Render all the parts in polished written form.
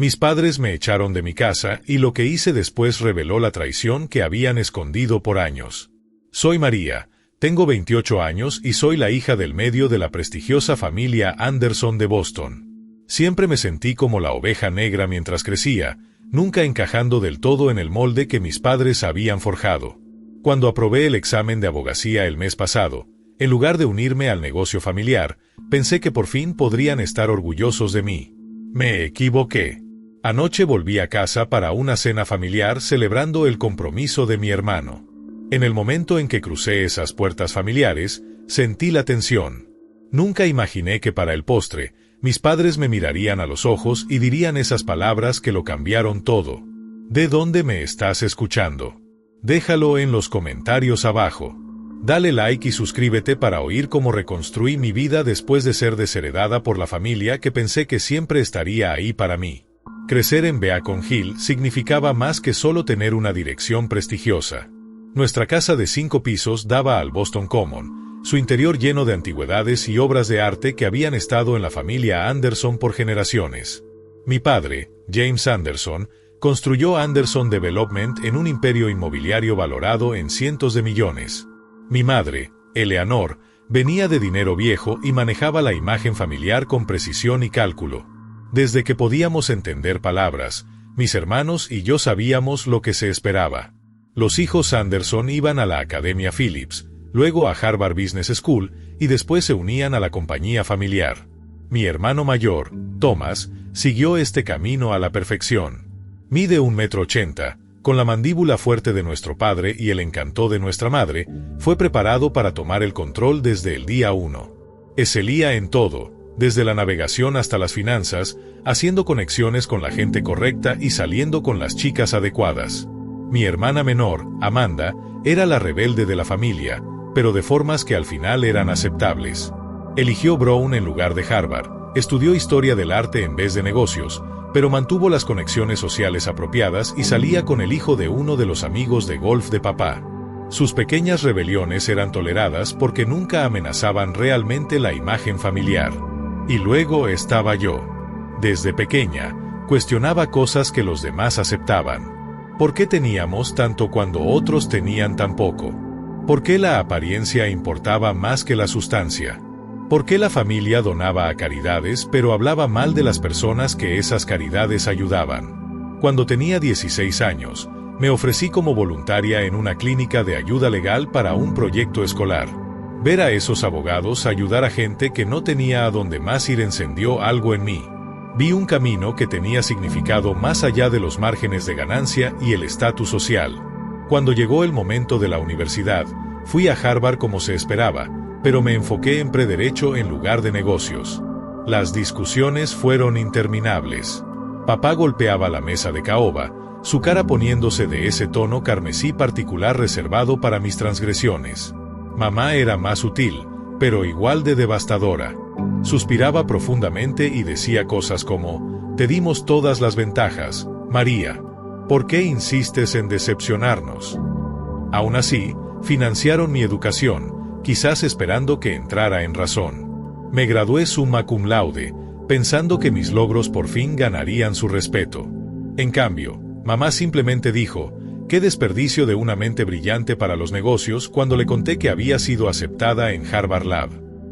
Mis padres me echaron de mi casa y lo que hice después reveló la traición que habían escondido por años. Soy María, tengo 28 años y soy la hija del medio de la prestigiosa familia Anderson de Boston. Siempre me sentí como la oveja negra mientras crecía, nunca encajando del todo en el molde que mis padres habían forjado. Cuando aprobé el examen de abogacía el mes pasado, en lugar de unirme al negocio familiar, pensé que por fin podrían estar orgullosos de mí. Me equivoqué. Anoche volví a casa para una cena familiar celebrando el compromiso de mi hermano. En el momento en que crucé esas puertas familiares, sentí la tensión. Nunca imaginé que para el postre, mis padres me mirarían a los ojos y dirían esas palabras que lo cambiaron todo. ¿De dónde me estás escuchando? Déjalo en los comentarios abajo. Dale like y suscríbete para oír cómo reconstruí mi vida después de ser desheredada por la familia que pensé que siempre estaría ahí para mí. Crecer en Beacon Hill significaba más que solo tener una dirección prestigiosa. Nuestra casa de 5 pisos daba al Boston Common, su interior lleno de antigüedades y obras de arte que habían estado en la familia Anderson por generaciones. Mi padre, James Anderson, construyó Anderson Development en un imperio inmobiliario valorado en cientos de millones. Mi madre, Eleanor, venía de dinero viejo y manejaba la imagen familiar con precisión y cálculo. Desde que podíamos entender palabras, mis hermanos y yo sabíamos lo que se esperaba. Los hijos Anderson iban a la Academia Phillips, luego a Harvard Business School y después se unían a la compañía familiar. Mi hermano mayor, Thomas, siguió este camino a la perfección. Mide 1,80 m, con la mandíbula fuerte de nuestro padre y el encanto de nuestra madre, fue preparado para tomar el control desde el día 1. Excelía en todo, desde la navegación hasta las finanzas, haciendo conexiones con la gente correcta y saliendo con las chicas adecuadas. Mi hermana menor, Amanda, era la rebelde de la familia, pero de formas que al final eran aceptables. Eligió Brown en lugar de Harvard, estudió historia del arte en vez de negocios, pero mantuvo las conexiones sociales apropiadas y salía con el hijo de uno de los amigos de golf de papá. Sus pequeñas rebeliones eran toleradas porque nunca amenazaban realmente la imagen familiar. Y luego estaba yo. Desde pequeña, cuestionaba cosas que los demás aceptaban. ¿Por qué teníamos tanto cuando otros tenían tan poco? ¿Por qué la apariencia importaba más que la sustancia? ¿Por qué la familia donaba a caridades pero hablaba mal de las personas que esas caridades ayudaban? Cuando tenía 16 años, me ofrecí como voluntaria en una clínica de ayuda legal para un proyecto escolar. Ver a esos abogados ayudar a gente que no tenía a dónde más ir encendió algo en mí. Vi un camino que tenía significado más allá de los márgenes de ganancia y el estatus social. Cuando llegó el momento de la universidad, fui a Harvard como se esperaba, pero me enfoqué en prederecho en lugar de negocios. Las discusiones fueron interminables. Papá golpeaba la mesa de caoba, su cara poniéndose de ese tono carmesí particular reservado para mis transgresiones. Mamá era más sutil, pero igual de devastadora. Suspiraba profundamente y decía cosas como: «Te dimos todas las ventajas, María. ¿Por qué insistes en decepcionarnos?» Aún así, financiaron mi educación, quizás esperando que entrara en razón. Me gradué summa cum laude, pensando que mis logros por fin ganarían su respeto. En cambio, mamá simplemente dijo: «Qué desperdicio de una mente brillante para los negocios», cuando le conté que había sido aceptada en Harvard Lab.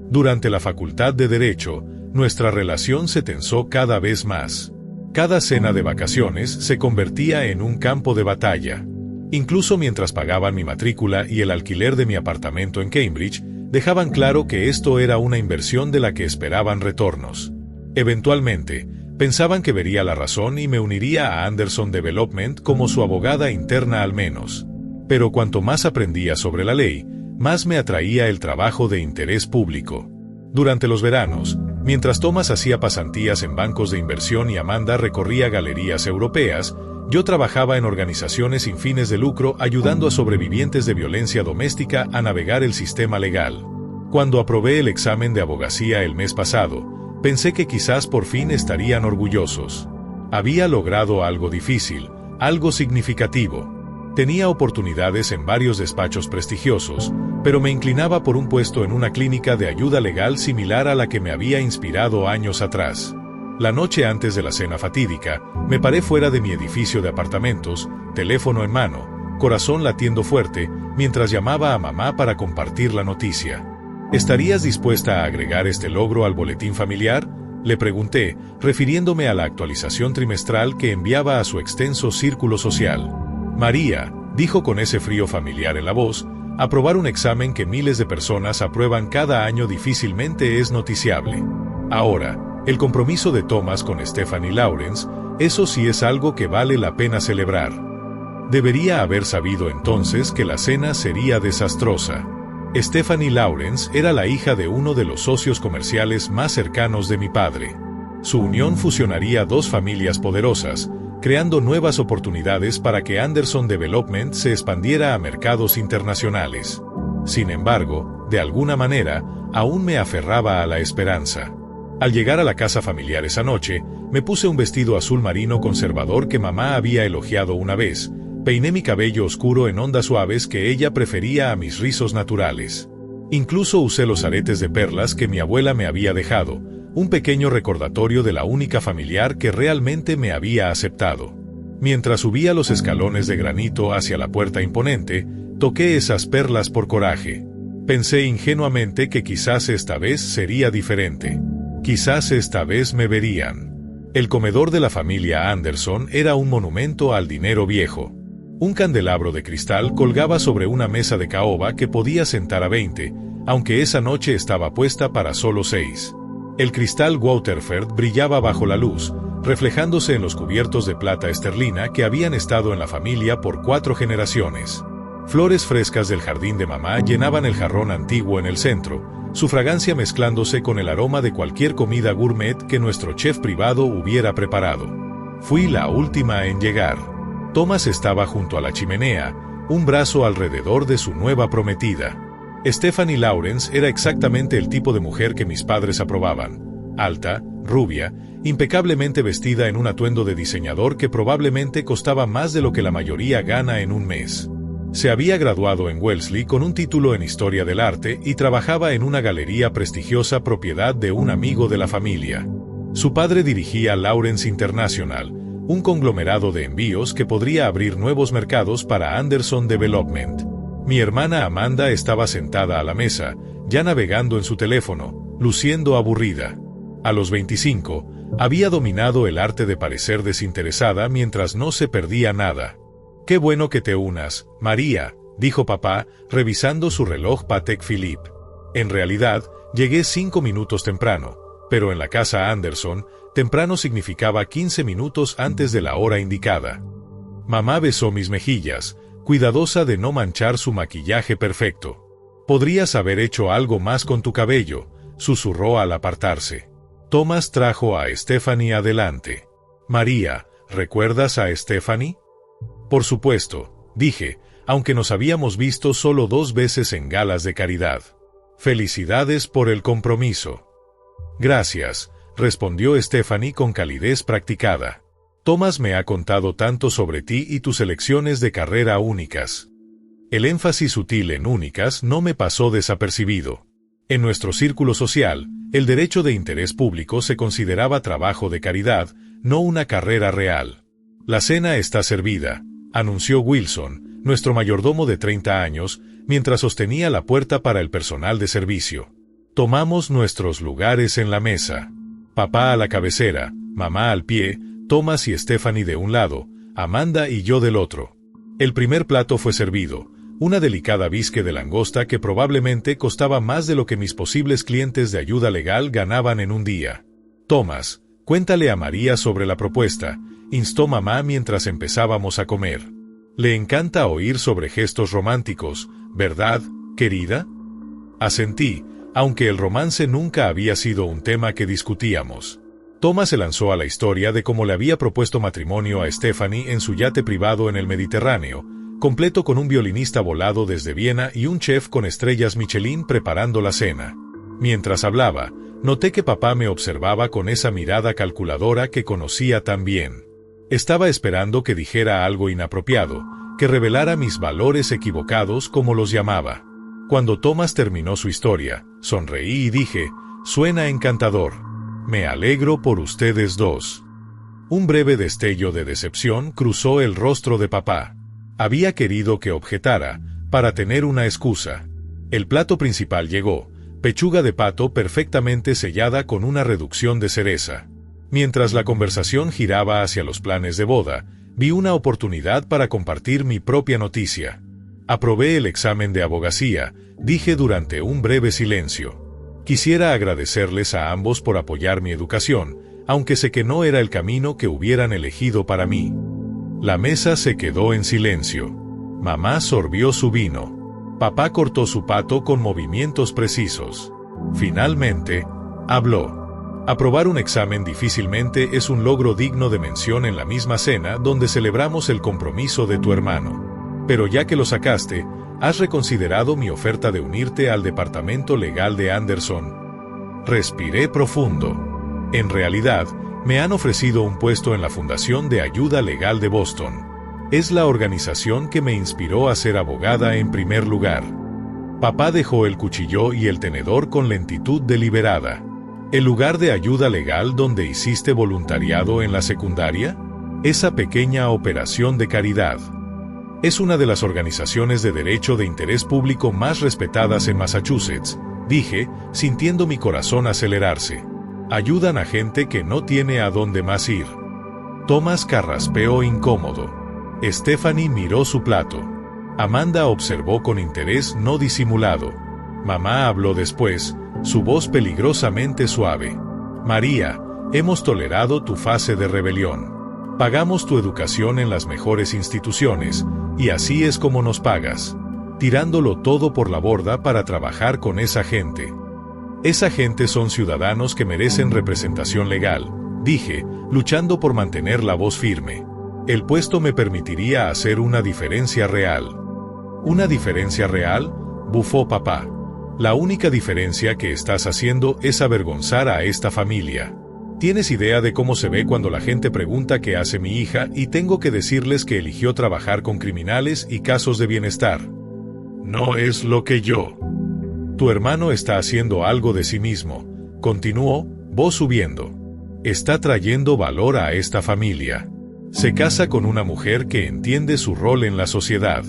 Durante la facultad de Derecho, nuestra relación se tensó cada vez más. Cada cena de vacaciones se convertía en un campo de batalla. Incluso mientras pagaban mi matrícula y el alquiler de mi apartamento en Cambridge, dejaban claro que esto era una inversión de la que esperaban retornos. Eventualmente, pensaban que vería la razón y me uniría a Anderson Development como su abogada interna al menos. Pero cuanto más aprendía sobre la ley, más me atraía el trabajo de interés público. Durante los veranos, mientras Thomas hacía pasantías en bancos de inversión y Amanda recorría galerías europeas, yo trabajaba en organizaciones sin fines de lucro ayudando a sobrevivientes de violencia doméstica a navegar el sistema legal. Cuando aprobé el examen de abogacía el mes pasado, pensé que quizás por fin estarían orgullosos. Había logrado algo difícil, algo significativo. Tenía oportunidades en varios despachos prestigiosos, pero me inclinaba por un puesto en una clínica de ayuda legal similar a la que me había inspirado años atrás. La noche antes de la cena fatídica, me paré fuera de mi edificio de apartamentos, teléfono en mano, corazón latiendo fuerte, mientras llamaba a mamá para compartir la noticia. ¿Estarías dispuesta a agregar este logro al boletín familiar?, le pregunté, refiriéndome a la actualización trimestral que enviaba a su extenso círculo social. María, dijo con ese frío familiar en la voz, aprobar un examen que miles de personas aprueban cada año difícilmente es noticiable. Ahora, el compromiso de Thomas con Stephanie Lawrence, eso sí es algo que vale la pena celebrar. Debería haber sabido entonces que la cena sería desastrosa. Stephanie Lawrence era la hija de uno de los socios comerciales más cercanos de mi padre. Su unión fusionaría dos familias poderosas, creando nuevas oportunidades para que Anderson Development se expandiera a mercados internacionales. Sin embargo, de alguna manera, aún me aferraba a la esperanza. Al llegar a la casa familiar esa noche, me puse un vestido azul marino conservador que mamá había elogiado una vez. Peiné mi cabello oscuro en ondas suaves que ella prefería a mis rizos naturales. Incluso usé los aretes de perlas que mi abuela me había dejado, un pequeño recordatorio de la única familiar que realmente me había aceptado. Mientras subía los escalones de granito hacia la puerta imponente, toqué esas perlas por coraje. Pensé ingenuamente que quizás esta vez sería diferente. Quizás esta vez me verían. El comedor de la familia Anderson era un monumento al dinero viejo. Un candelabro de cristal colgaba sobre una mesa de caoba que podía sentar a 20, aunque esa noche estaba puesta para solo 6. El cristal Waterford brillaba bajo la luz, reflejándose en los cubiertos de plata esterlina que habían estado en la familia por 4 generaciones. Flores frescas del jardín de mamá llenaban el jarrón antiguo en el centro, su fragancia mezclándose con el aroma de cualquier comida gourmet que nuestro chef privado hubiera preparado. Fui la última en llegar. Thomas estaba junto a la chimenea, un brazo alrededor de su nueva prometida. Stephanie Lawrence era exactamente el tipo de mujer que mis padres aprobaban. Alta, rubia, impecablemente vestida en un atuendo de diseñador que probablemente costaba más de lo que la mayoría gana en un mes. Se había graduado en Wellesley con un título en Historia del Arte y trabajaba en una galería prestigiosa propiedad de un amigo de la familia. Su padre dirigía Lawrence International, un conglomerado de envíos que podría abrir nuevos mercados para Anderson Development. Mi hermana Amanda estaba sentada a la mesa, ya navegando en su teléfono, luciendo aburrida. A los 25, había dominado el arte de parecer desinteresada mientras no se perdía nada. «Qué bueno que te unas, María», dijo papá, revisando su reloj Patek Philippe. En realidad, llegué 5 minutos temprano, pero en la casa Anderson, temprano significaba 15 minutos antes de la hora indicada. Mamá besó mis mejillas, cuidadosa de no manchar su maquillaje perfecto. «Podrías haber hecho algo más con tu cabello», susurró al apartarse. Thomas trajo a Stephanie adelante. «María, ¿recuerdas a Stephanie?» «Por supuesto», dije, aunque nos habíamos visto solo 2 veces en galas de caridad. «Felicidades por el compromiso». «Gracias», respondió Stephanie con calidez practicada. «Thomas me ha contado tanto sobre ti y tus elecciones de carrera únicas». El énfasis sutil en únicas no me pasó desapercibido. En nuestro círculo social, el derecho de interés público se consideraba trabajo de caridad, no una carrera real. «La cena está servida», anunció Wilson, nuestro mayordomo de 30 años, mientras sostenía la puerta para el personal de servicio. Tomamos nuestros lugares en la mesa. Papá a la cabecera, mamá al pie, Thomas y Stephanie de un lado, Amanda y yo del otro. El primer plato fue servido, una delicada bisque de langosta que probablemente costaba más de lo que mis posibles clientes de ayuda legal ganaban en un día. «Thomas, cuéntale a María sobre la propuesta», instó mamá mientras empezábamos a comer. «Le encanta oír sobre gestos románticos, ¿verdad, querida?» Asentí, aunque el romance nunca había sido un tema que discutíamos. Thomas se lanzó a la historia de cómo le había propuesto matrimonio a Stephanie en su yate privado en el Mediterráneo, completo con un violinista volado desde Viena y un chef con estrellas Michelin preparando la cena. Mientras hablaba, noté que papá me observaba con esa mirada calculadora que conocía tan bien. Estaba esperando que dijera algo inapropiado, que revelara mis valores equivocados como los llamaba. Cuando Thomas terminó su historia, sonreí y dije, «Suena encantador». Me alegro por ustedes dos. Un breve destello de decepción cruzó el rostro de papá. Había querido que objetara, para tener una excusa. El plato principal llegó, pechuga de pato perfectamente sellada con una reducción de cereza. Mientras la conversación giraba hacia los planes de boda, vi una oportunidad para compartir mi propia noticia. Aprobé el examen de abogacía, dije durante un breve silencio. Quisiera agradecerles a ambos por apoyar mi educación, aunque sé que no era el camino que hubieran elegido para mí. La mesa se quedó en silencio. Mamá sorbió su vino. Papá cortó su pato con movimientos precisos. Finalmente, habló. Aprobar un examen difícilmente es un logro digno de mención en la misma cena donde celebramos el compromiso de tu hermano. Pero ya que lo sacaste, ¿has reconsiderado mi oferta de unirte al departamento legal de Anderson? Respiré profundo. En realidad, me han ofrecido un puesto en la Fundación de Ayuda Legal de Boston. Es la organización que me inspiró a ser abogada en primer lugar. Papá dejó el cuchillo y el tenedor con lentitud deliberada. ¿El lugar de ayuda legal donde hiciste voluntariado en la secundaria? Esa pequeña operación de caridad. Es una de las organizaciones de derecho de interés público más respetadas en Massachusetts, dije, sintiendo mi corazón acelerarse. Ayudan a gente que no tiene a dónde más ir. Thomas carraspeó incómodo. Stephanie miró su plato. Amanda observó con interés no disimulado. Mamá habló después, su voz peligrosamente suave. María, hemos tolerado tu fase de rebelión. Pagamos tu educación en las mejores instituciones, y así es como nos pagas. Tirándolo todo por la borda para trabajar con esa gente. Esa gente son ciudadanos que merecen representación legal, dije, luchando por mantener la voz firme. El puesto me permitiría hacer una diferencia real. ¿Una diferencia real?, bufó papá. La única diferencia que estás haciendo es avergonzar a esta familia. ¿Tienes idea de cómo se ve cuando la gente pregunta qué hace mi hija y tengo que decirles que eligió trabajar con criminales y casos de bienestar? No es lo que yo. Tu hermano está haciendo algo de sí mismo, continuó, voz subiendo. Está trayendo valor a esta familia. Se casa con una mujer que entiende su rol en la sociedad.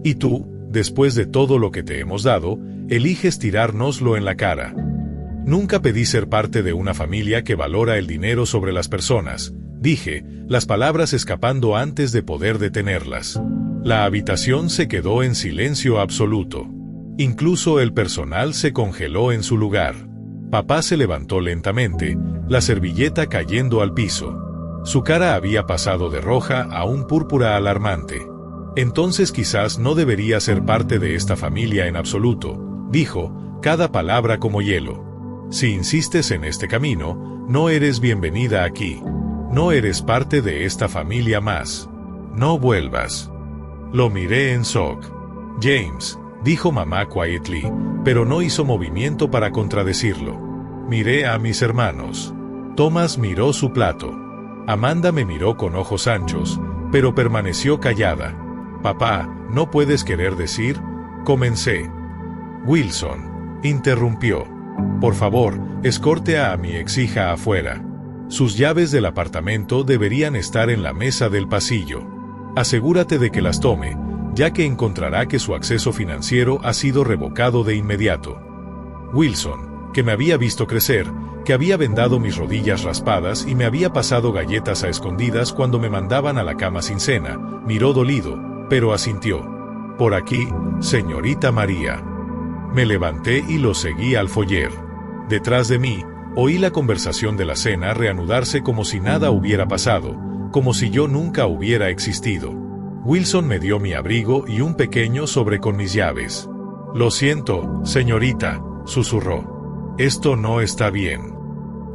Y tú, después de todo lo que te hemos dado, eliges tirárnoslo en la cara. Nunca pedí ser parte de una familia que valora el dinero sobre las personas, dije, las palabras escapando antes de poder detenerlas. La habitación se quedó en silencio absoluto. Incluso el personal se congeló en su lugar. Papá se levantó lentamente, la servilleta cayendo al piso. Su cara había pasado de roja a un púrpura alarmante. Entonces quizás no debería ser parte de esta familia en absoluto, dijo, cada palabra como hielo. Si insistes en este camino, no eres bienvenida aquí. No eres parte de esta familia más. No vuelvas. Lo miré en shock. James, dijo mamá quietly, pero no hizo movimiento para contradecirlo. Miré a mis hermanos. Thomas miró su plato. Amanda me miró con ojos anchos, pero permaneció callada. Papá, ¿no puedes querer decir? Comencé. Wilson, interrumpió. Por favor, escorte a mi exhija afuera. Sus llaves del apartamento deberían estar en la mesa del pasillo. Asegúrate de que las tome, ya que encontrará que su acceso financiero ha sido revocado de inmediato. Wilson, que me había visto crecer, que había vendado mis rodillas raspadas y me había pasado galletas a escondidas cuando me mandaban a la cama sin cena, miró dolido, pero asintió. Por aquí, señorita María. Me levanté y lo seguí al foyer. Detrás de mí, oí la conversación de la cena reanudarse como si nada hubiera pasado, como si yo nunca hubiera existido. Wilson me dio mi abrigo y un pequeño sobre con mis llaves. Lo siento, señorita, susurró. Esto no está bien.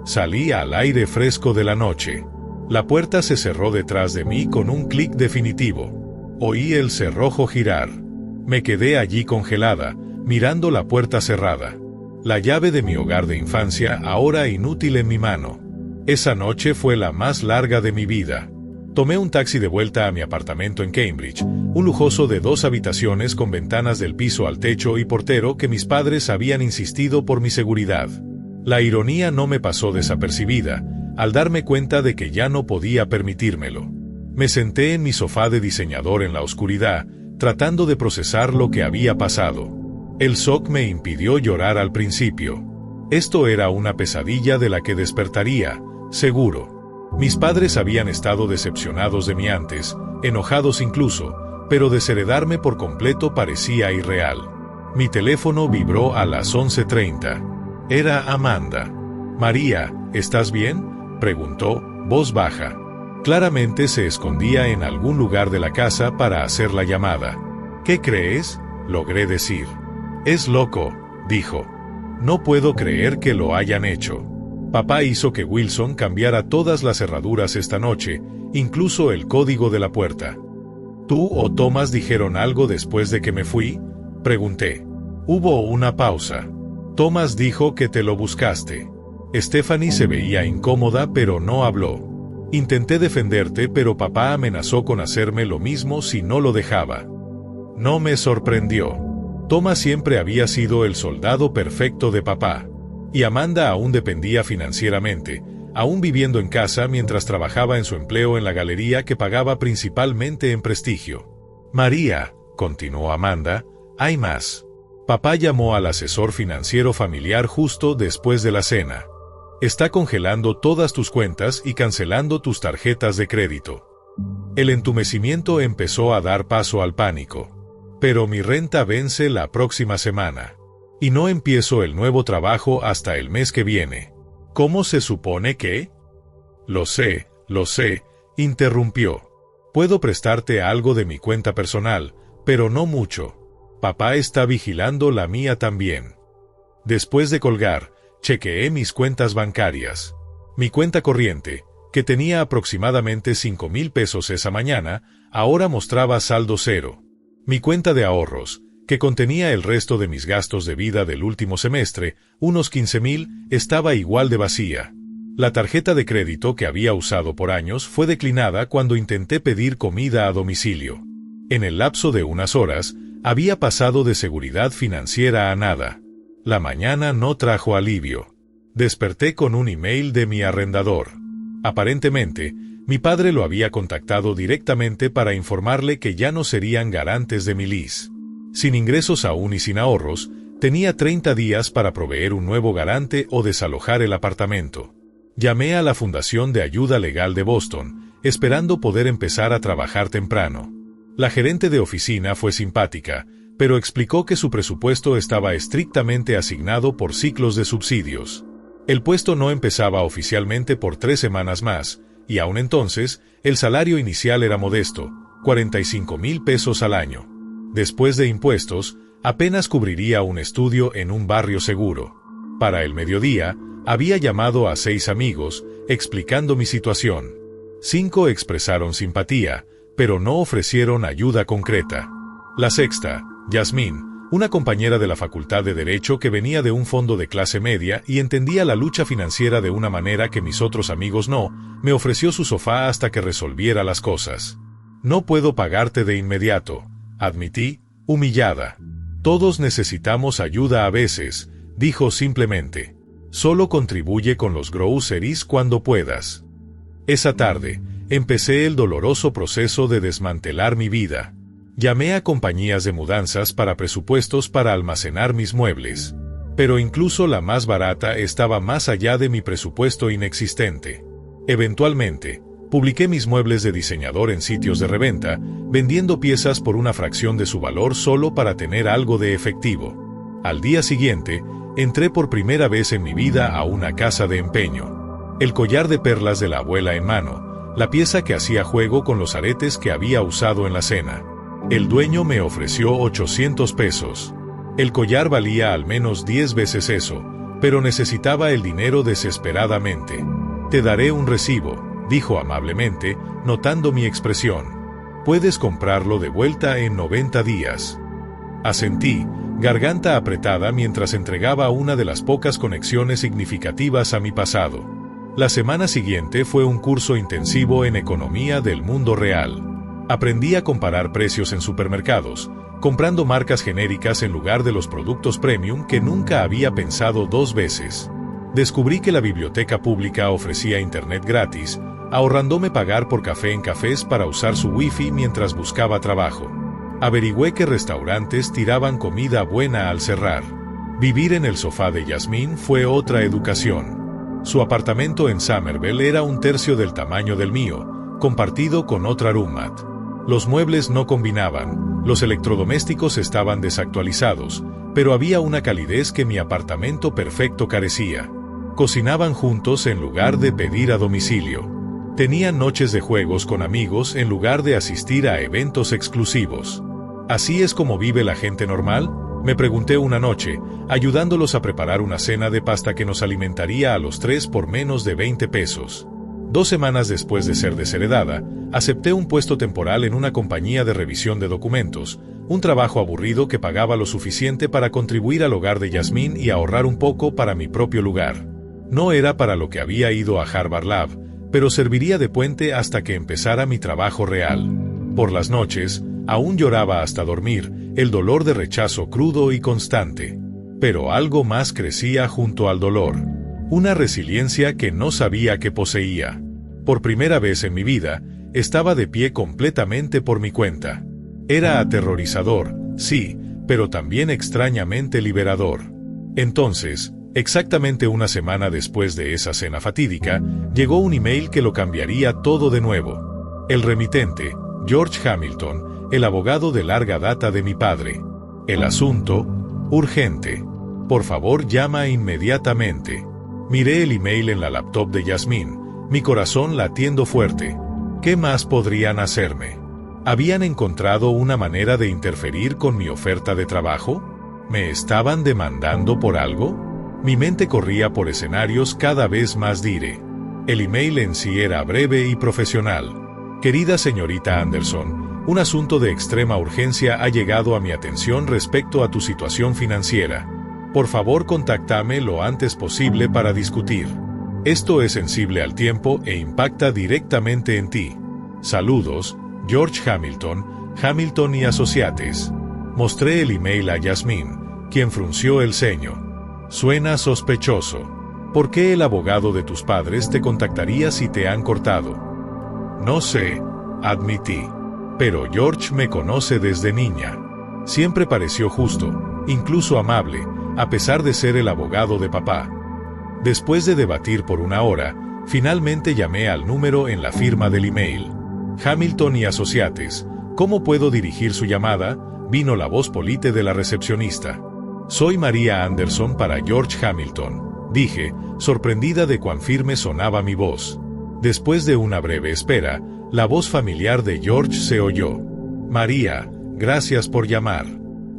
Salí al aire fresco de la noche. La puerta se cerró detrás de mí con un clic definitivo. Oí el cerrojo girar. Me quedé allí congelada, mirando la puerta cerrada. La llave de mi hogar de infancia ahora inútil en mi mano. Esa noche fue la más larga de mi vida. Tomé un taxi de vuelta a mi apartamento en Cambridge, un lujoso de 2 habitaciones con ventanas del piso al techo y portero que mis padres habían insistido por mi seguridad. La ironía no me pasó desapercibida, al darme cuenta de que ya no podía permitírmelo. Me senté en mi sofá de diseñador en la oscuridad, tratando de procesar lo que había pasado. El shock me impidió llorar al principio. Esto era una pesadilla de la que despertaría, seguro. Mis padres habían estado decepcionados de mí antes, enojados incluso, pero desheredarme por completo parecía irreal. Mi teléfono vibró a las 11:30. Era Amanda. «María, ¿estás bien?», preguntó, voz baja. Claramente se escondía en algún lugar de la casa para hacer la llamada. «¿Qué crees?», logré decir. «Es loco», dijo. «No puedo creer que lo hayan hecho. Papá hizo que Wilson cambiara todas las cerraduras esta noche, incluso el código de la puerta». «¿Tú o Thomas dijeron algo después de que me fui?», pregunté. Hubo una pausa. «Thomas dijo que te lo buscaste». Stephanie se veía incómoda pero no habló. «Intenté defenderte, pero papá amenazó con hacerme lo mismo si no lo dejaba». No me sorprendió. Thomas siempre había sido el soldado perfecto de papá. Y Amanda aún dependía financieramente, aún viviendo en casa mientras trabajaba en su empleo en la galería que pagaba principalmente en prestigio. «María», continuó Amanda, «hay más. Papá llamó al asesor financiero familiar justo después de la cena. Está congelando todas tus cuentas y cancelando tus tarjetas de crédito». El entumecimiento empezó a dar paso al pánico. «Pero mi renta vence la próxima semana. Y no empiezo el nuevo trabajo hasta el mes que viene. ¿Cómo se supone que?» Lo sé», interrumpió. «Puedo prestarte algo de mi cuenta personal, pero no mucho. Papá está vigilando la mía también». Después de colgar, chequeé mis cuentas bancarias. Mi cuenta corriente, que tenía aproximadamente 5,000 pesos esa mañana, ahora mostraba saldo cero. Mi cuenta de ahorros, que contenía el resto de mis gastos de vida del último semestre, unos 15,000, estaba igual de vacía. La tarjeta de crédito que había usado por años fue declinada cuando intenté pedir comida a domicilio. En el lapso de unas horas, había pasado de seguridad financiera a nada. La mañana no trajo alivio. Desperté con un email de mi arrendador. Aparentemente, mi padre lo había contactado directamente para informarle que ya no serían garantes de mi lease. Sin ingresos aún y sin ahorros, tenía 30 días para proveer un nuevo garante o desalojar el apartamento. Llamé a la Fundación de Ayuda Legal de Boston, esperando poder empezar a trabajar temprano. La gerente de oficina fue simpática, pero explicó que su presupuesto estaba estrictamente asignado por ciclos de subsidios. El puesto no empezaba oficialmente por 3 semanas más, y aún entonces, el salario inicial era modesto, 45,000 pesos al año. Después de impuestos, apenas cubriría un estudio en un barrio seguro. Para el mediodía, había llamado a 6 amigos, explicando mi situación. 5 expresaron simpatía, pero no ofrecieron ayuda concreta. La sexta, Yasmín, una compañera de la Facultad de Derecho que venía de un fondo de clase media y entendía la lucha financiera de una manera que mis otros amigos no, me ofreció su sofá hasta que resolviera las cosas. «No puedo pagarte de inmediato», admití, humillada. «Todos necesitamos ayuda a veces», dijo simplemente. «Solo contribuye con los groceries cuando puedas». Esa tarde, empecé el doloroso proceso de desmantelar mi vida. Llamé a compañías de mudanzas para presupuestos para almacenar mis muebles. Pero incluso la más barata estaba más allá de mi presupuesto inexistente. Eventualmente, publiqué mis muebles de diseñador en sitios de reventa, vendiendo piezas por una fracción de su valor solo para tener algo de efectivo. Al día siguiente, entré por primera vez en mi vida a una casa de empeño. El collar de perlas de la abuela en mano, la pieza que hacía juego con los aretes que había usado en la cena. El dueño me ofreció 800 pesos. El collar valía al menos 10 veces eso, pero necesitaba el dinero desesperadamente. «Te daré un recibo», dijo amablemente, notando mi expresión. «Puedes comprarlo de vuelta en 90 días». Asentí, garganta apretada mientras entregaba una de las pocas conexiones significativas a mi pasado. La semana siguiente fue un curso intensivo en economía del mundo real. Aprendí a comparar precios en supermercados, comprando marcas genéricas en lugar de los productos premium que nunca había pensado 2 veces. Descubrí que la biblioteca pública ofrecía internet gratis, ahorrándome pagar por café en cafés para usar su wifi mientras buscaba trabajo. Averigüé que restaurantes tiraban comida buena al cerrar. Vivir en el sofá de Yasmín fue otra educación. Su apartamento en Somerville era un tercio del tamaño del mío, compartido con otra roommate. Los muebles no combinaban, los electrodomésticos estaban desactualizados, pero había una calidez que mi apartamento perfecto carecía. Cocinaban juntos en lugar de pedir a domicilio. Tenían noches de juegos con amigos en lugar de asistir a eventos exclusivos. ¿Así es como vive la gente normal?, me pregunté una noche, ayudándolos a preparar una cena de pasta que nos alimentaría a los tres por menos de 20 pesos. 2 semanas después de ser desheredada, acepté un puesto temporal en una compañía de revisión de documentos, un trabajo aburrido que pagaba lo suficiente para contribuir al hogar de Yasmín y ahorrar un poco para mi propio lugar. No era para lo que había ido a Harvard Lab, pero serviría de puente hasta que empezara mi trabajo real. Por las noches, aún lloraba hasta dormir, el dolor de rechazo crudo y constante. Pero algo más crecía junto al dolor. Una resiliencia que no sabía que poseía. Por primera vez en mi vida, estaba de pie completamente por mi cuenta. Era aterrorizador, sí, pero también extrañamente liberador. Entonces, exactamente una semana después de esa cena fatídica, llegó un email que lo cambiaría todo de nuevo. El remitente, George Hamilton, el abogado de larga data de mi padre. El asunto, urgente. Por favor, llama inmediatamente. Miré el email en la laptop de Yasmín, mi corazón latiendo fuerte. ¿Qué más podrían hacerme? ¿Habían encontrado una manera de interferir con mi oferta de trabajo? ¿Me estaban demandando por algo? Mi mente corría por escenarios cada vez más dire. El email en sí era breve y profesional. Querida señorita Anderson, un asunto de extrema urgencia ha llegado a mi atención respecto a tu situación financiera. Por favor, contáctame lo antes posible para discutir. Esto es sensible al tiempo e impacta directamente en ti. Saludos, George Hamilton, Hamilton y Associates. Mostré el email a Yasmín, quien frunció el ceño. Suena sospechoso. ¿Por qué el abogado de tus padres te contactaría si te han cortado? No sé, admití. Pero George me conoce desde niña. Siempre pareció justo, incluso amable, a pesar de ser el abogado de papá. Después de debatir por 1 hora, finalmente llamé al número en la firma del email. Hamilton y Associates, ¿cómo puedo dirigir su llamada?, vino la voz polite de la recepcionista. Soy María Anderson para George Hamilton, dije, sorprendida de cuán firme sonaba mi voz. Después de una breve espera, la voz familiar de George se oyó. María, gracias por llamar.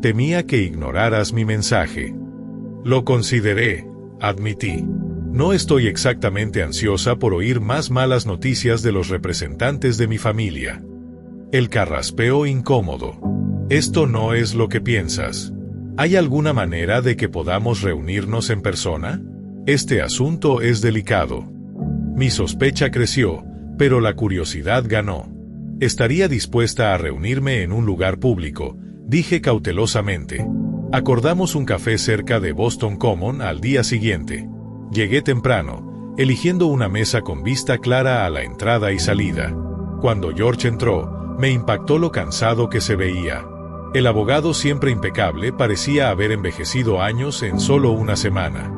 Temía que ignoraras mi mensaje. Lo consideré, admití. No estoy exactamente ansiosa por oír más malas noticias de los representantes de mi familia. El carraspeo incómodo. Esto no es lo que piensas. ¿Hay alguna manera de que podamos reunirnos en persona? Este asunto es delicado. Mi sospecha creció, pero la curiosidad ganó. Estaría dispuesta a reunirme en un lugar público, dije cautelosamente. Acordamos un café cerca de Boston Common al día siguiente. Llegué temprano, eligiendo una mesa con vista clara a la entrada y salida. Cuando George entró, me impactó lo cansado que se veía. El abogado, siempre impecable, parecía haber envejecido años en solo una semana.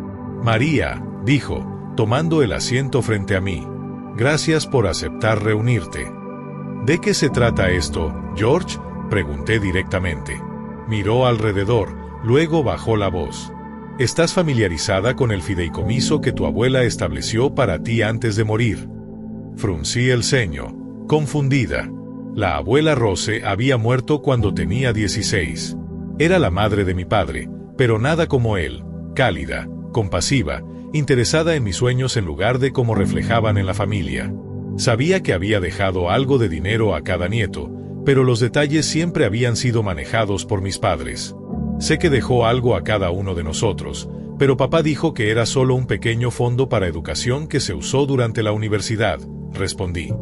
María, dijo, tomando el asiento frente a mí. Gracias por aceptar reunirte. ¿De qué se trata esto, George?, pregunté directamente. Miró alrededor, luego bajó la voz. ¿Estás familiarizada con el fideicomiso que tu abuela estableció para ti antes de morir? Fruncí el ceño, confundida. La abuela Rose había muerto cuando tenía 16. Era la madre de mi padre, pero nada como él, cálida, compasiva, interesada en mis sueños en lugar de cómo reflejaban en la familia. Sabía que había dejado algo de dinero a cada nieto, pero los detalles siempre habían sido manejados por mis padres. Sé que dejó algo a cada uno de nosotros, pero papá dijo que era solo un pequeño fondo para educación que se usó durante la universidad, respondí.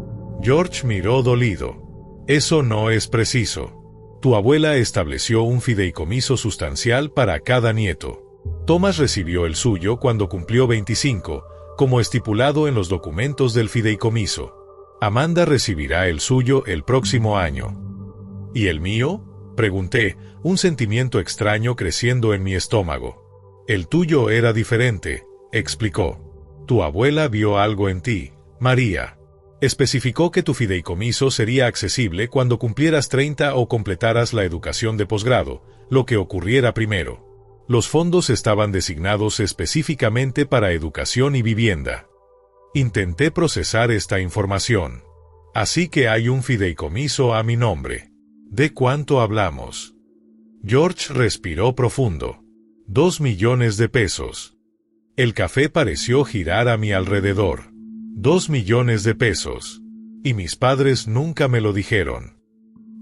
George miró dolido. Eso no es preciso. Tu abuela estableció un fideicomiso sustancial para cada nieto. Thomas recibió el suyo cuando cumplió 25, como estipulado en los documentos del fideicomiso. Amanda recibirá el suyo el próximo año. ¿Y el mío?, pregunté, un sentimiento extraño creciendo en mi estómago. El tuyo era diferente, explicó. Tu abuela vio algo en ti, María. Especificó que tu fideicomiso sería accesible cuando cumplieras 30 o completaras la educación de posgrado, lo que ocurriera primero. Los fondos estaban designados específicamente para educación y vivienda. Intenté procesar esta información. Así que hay un fideicomiso a mi nombre. ¿De cuánto hablamos? George respiró profundo. 2 millones de pesos. El café pareció girar a mi alrededor. 2 millones de pesos. Y mis padres nunca me lo dijeron.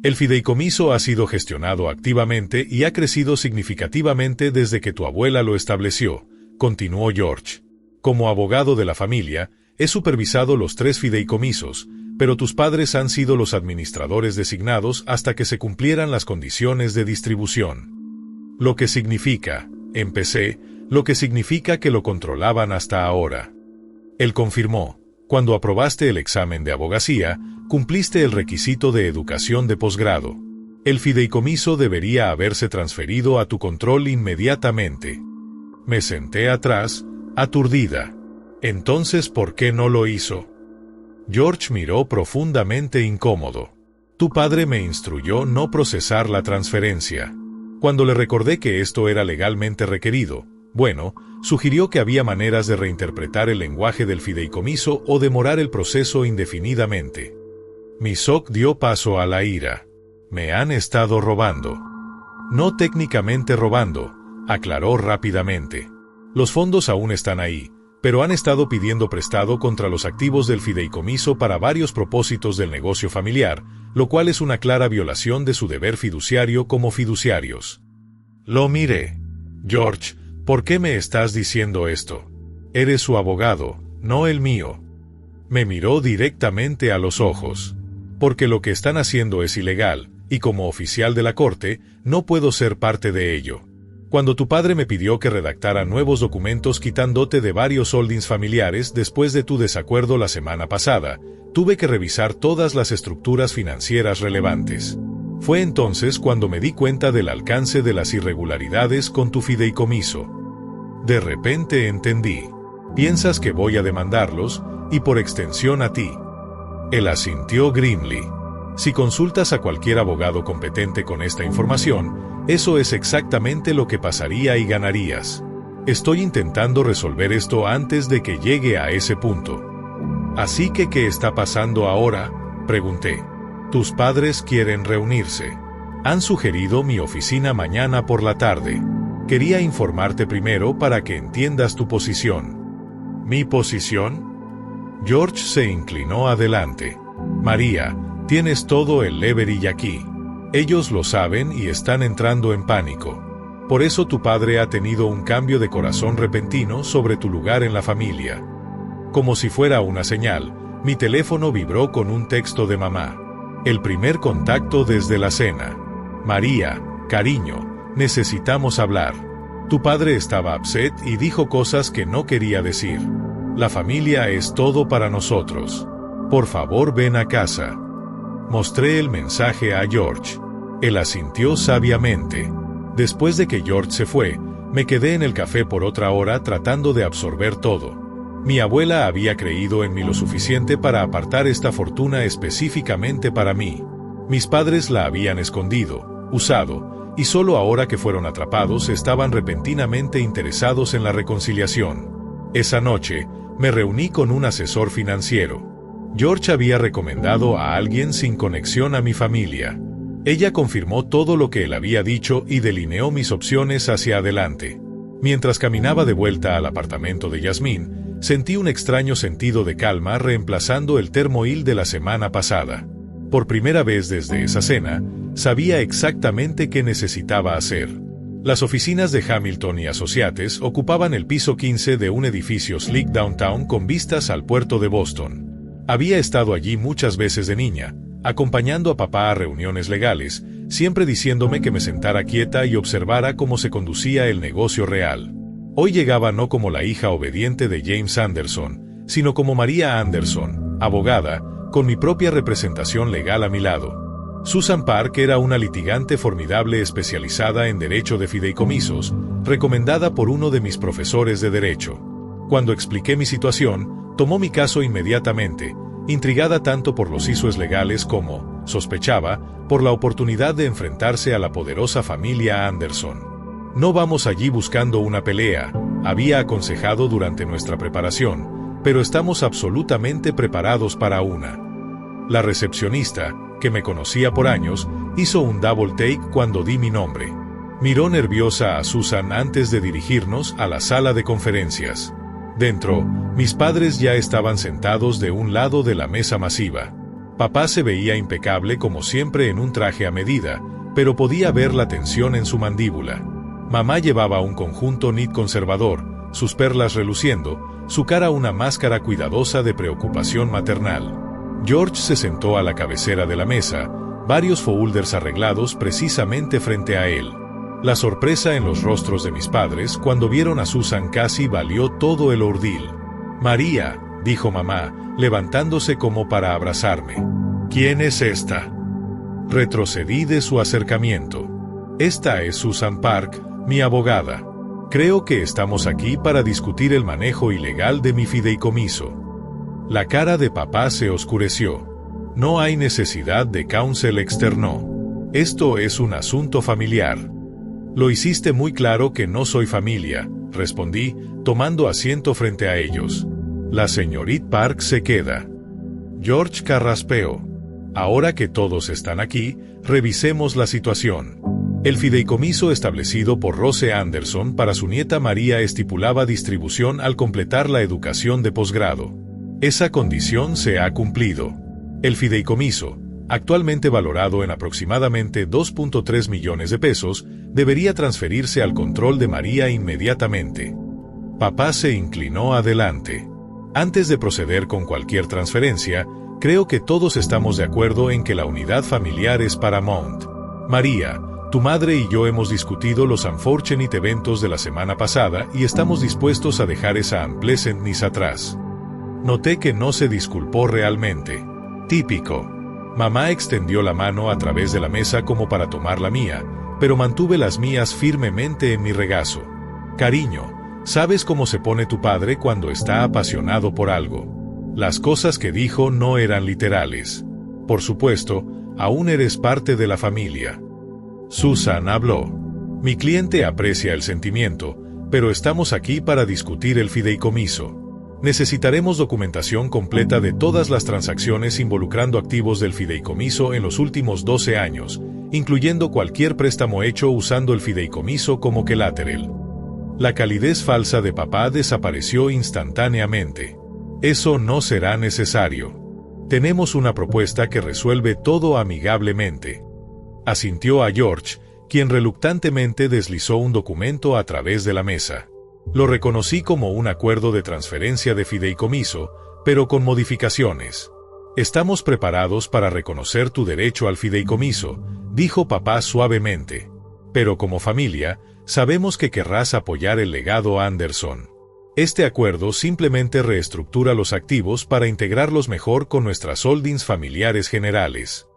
El fideicomiso ha sido gestionado activamente y ha crecido significativamente desde que tu abuela lo estableció, continuó George. Como abogado de la familia, he supervisado los 3 fideicomisos, pero tus padres han sido los administradores designados hasta que se cumplieran las condiciones de distribución. Lo que significa, empecé, lo que significa que lo controlaban hasta ahora. Él confirmó. Cuando aprobaste el examen de abogacía, cumpliste el requisito de educación de posgrado. El fideicomiso debería haberse transferido a tu control inmediatamente. Me senté atrás, aturdida. Entonces, ¿por qué no lo hizo? George miró profundamente incómodo. Tu padre me instruyó no procesar la transferencia. Cuando le recordé que esto era legalmente requerido, sugirió que había maneras de reinterpretar el lenguaje del fideicomiso o demorar el proceso indefinidamente. Mi shock dio paso a la ira. Me han estado robando. No técnicamente robando, aclaró rápidamente. Los fondos aún están ahí, pero han estado pidiendo prestado contra los activos del fideicomiso para varios propósitos del negocio familiar, lo cual es una clara violación de su deber fiduciario como fiduciarios. Lo miré. George, ¿por qué me estás diciendo esto? Eres su abogado, no el mío. Me miró directamente a los ojos. Porque lo que están haciendo es ilegal, y como oficial de la corte, no puedo ser parte de ello. Cuando tu padre me pidió que redactara nuevos documentos quitándote de varios holdings familiares después de tu desacuerdo la semana pasada, tuve que revisar todas las estructuras financieras relevantes. Fue entonces cuando me di cuenta del alcance de las irregularidades con tu fideicomiso. De repente entendí. Piensas que voy a demandarlos, y por extensión a ti. Él asintió grimly. Si consultas a cualquier abogado competente con esta información, eso es exactamente lo que pasaría y ganarías. Estoy intentando resolver esto antes de que llegue a ese punto. Así que, ¿qué está pasando ahora?, pregunté. Tus padres quieren reunirse. Han sugerido mi oficina mañana por la tarde. Quería informarte primero para que entiendas tu posición. ¿Mi posición? George se inclinó adelante. María, tienes todo el leverage aquí. Ellos lo saben y están entrando en pánico. Por eso tu padre ha tenido un cambio de corazón repentino sobre tu lugar en la familia. Como si fuera una señal, mi teléfono vibró con un texto de mamá. El primer contacto desde la cena. María, cariño, necesitamos hablar. Tu padre estaba upset y dijo cosas que no quería decir. La familia es todo para nosotros. Por favor, ven a casa. Mostré el mensaje a George. Él asintió sabiamente. Después de que George se fue, me quedé en el café por otra hora tratando de absorber todo. Mi abuela había creído en mí lo suficiente para apartar esta fortuna específicamente para mí. Mis padres la habían escondido, usado, y solo ahora que fueron atrapados estaban repentinamente interesados en la reconciliación. Esa noche, me reuní con un asesor financiero. George había recomendado a alguien sin conexión a mi familia. Ella confirmó todo lo que él había dicho y delineó mis opciones hacia adelante. Mientras caminaba de vuelta al apartamento de Yasmín, sentí un extraño sentido de calma reemplazando el turmoil de la semana pasada. Por primera vez desde esa cena, sabía exactamente qué necesitaba hacer. Las oficinas de Hamilton y Associates ocupaban el piso 15 de un edificio sleek downtown con vistas al puerto de Boston. Había estado allí muchas veces de niña, acompañando a papá a reuniones legales, siempre diciéndome que me sentara quieta y observara cómo se conducía el negocio real. Hoy llegaba no como la hija obediente de James Anderson, sino como María Anderson, abogada, con mi propia representación legal a mi lado. Susan Park era una litigante formidable especializada en derecho de fideicomisos, recomendada por uno de mis profesores de derecho. Cuando expliqué mi situación, tomó mi caso inmediatamente, intrigada tanto por los issues legales como, sospechaba, por la oportunidad de enfrentarse a la poderosa familia Anderson. No vamos allí buscando una pelea, había aconsejado durante nuestra preparación, pero estamos absolutamente preparados para una. La recepcionista, que me conocía por años, hizo un double take cuando di mi nombre. Miró nerviosa a Susan antes de dirigirnos a la sala de conferencias. Dentro, mis padres ya estaban sentados de un lado de la mesa masiva. Papá se veía impecable como siempre en un traje a medida, pero podía ver la tensión en su mandíbula. Mamá llevaba un conjunto knit conservador, sus perlas reluciendo, su cara una máscara cuidadosa de preocupación maternal. George se sentó a la cabecera de la mesa, varios folders arreglados precisamente frente a él. La sorpresa en los rostros de mis padres cuando vieron a Susan casi valió todo el ordeal. «María», dijo mamá, levantándose como para abrazarme. «¿Quién es esta?» Retrocedí de su acercamiento. «Esta es Susan Park, mi abogada. Creo que estamos aquí para discutir el manejo ilegal de mi fideicomiso». La cara de papá se oscureció. «No hay necesidad de counsel externo. Esto es un asunto familiar». «Lo hiciste muy claro que no soy familia», respondí, tomando asiento frente a ellos. «La señorita Park se queda». George carraspeó. «Ahora que todos están aquí, revisemos la situación». El fideicomiso establecido por Rose Anderson para su nieta María estipulaba distribución al completar la educación de posgrado. Esa condición se ha cumplido. El fideicomiso, actualmente valorado en aproximadamente 2.3 millones de pesos, debería transferirse al control de María inmediatamente. Papá se inclinó adelante. «Antes de proceder con cualquier transferencia, creo que todos estamos de acuerdo en que la unidad familiar es paramount. María, tu madre y yo hemos discutido los unfortunate eventos de la semana pasada y estamos dispuestos a dejar esa unpleasantness atrás». Noté que no se disculpó realmente. Típico. Mamá extendió la mano a través de la mesa como para tomar la mía, pero mantuve las mías firmemente en mi regazo. «Cariño, ¿sabes cómo se pone tu padre cuando está apasionado por algo?» Las cosas que dijo no eran literales. «Por supuesto, aún eres parte de la familia». Susan habló. «Mi cliente aprecia el sentimiento, pero estamos aquí para discutir el fideicomiso. Necesitaremos documentación completa de todas las transacciones involucrando activos del fideicomiso en los últimos 12 años, incluyendo cualquier préstamo hecho usando el fideicomiso como collateral». La calidez falsa de papá desapareció instantáneamente. «Eso no será necesario. Tenemos una propuesta que resuelve todo amigablemente». Asintió a George, quien reluctantemente deslizó un documento a través de la mesa. Lo reconocí como un acuerdo de transferencia de fideicomiso, pero con modificaciones. «Estamos preparados para reconocer tu derecho al fideicomiso», dijo papá suavemente. «Pero como familia, sabemos que querrás apoyar el legado Anderson. Este acuerdo simplemente reestructura los activos para integrarlos mejor con nuestras holdings familiares generales».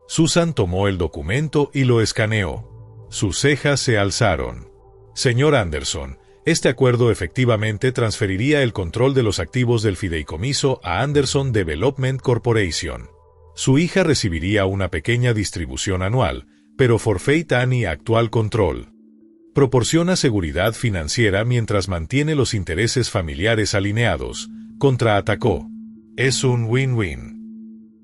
Susan tomó el documento y lo escaneó. Sus cejas se alzaron. «Señor Anderson, este acuerdo efectivamente transferiría el control de los activos del fideicomiso a Anderson Development Corporation. Su hija recibiría una pequeña distribución anual, pero forfeit any actual control. Proporciona seguridad financiera mientras mantiene los intereses familiares alineados», contraatacó. «Es un win-win».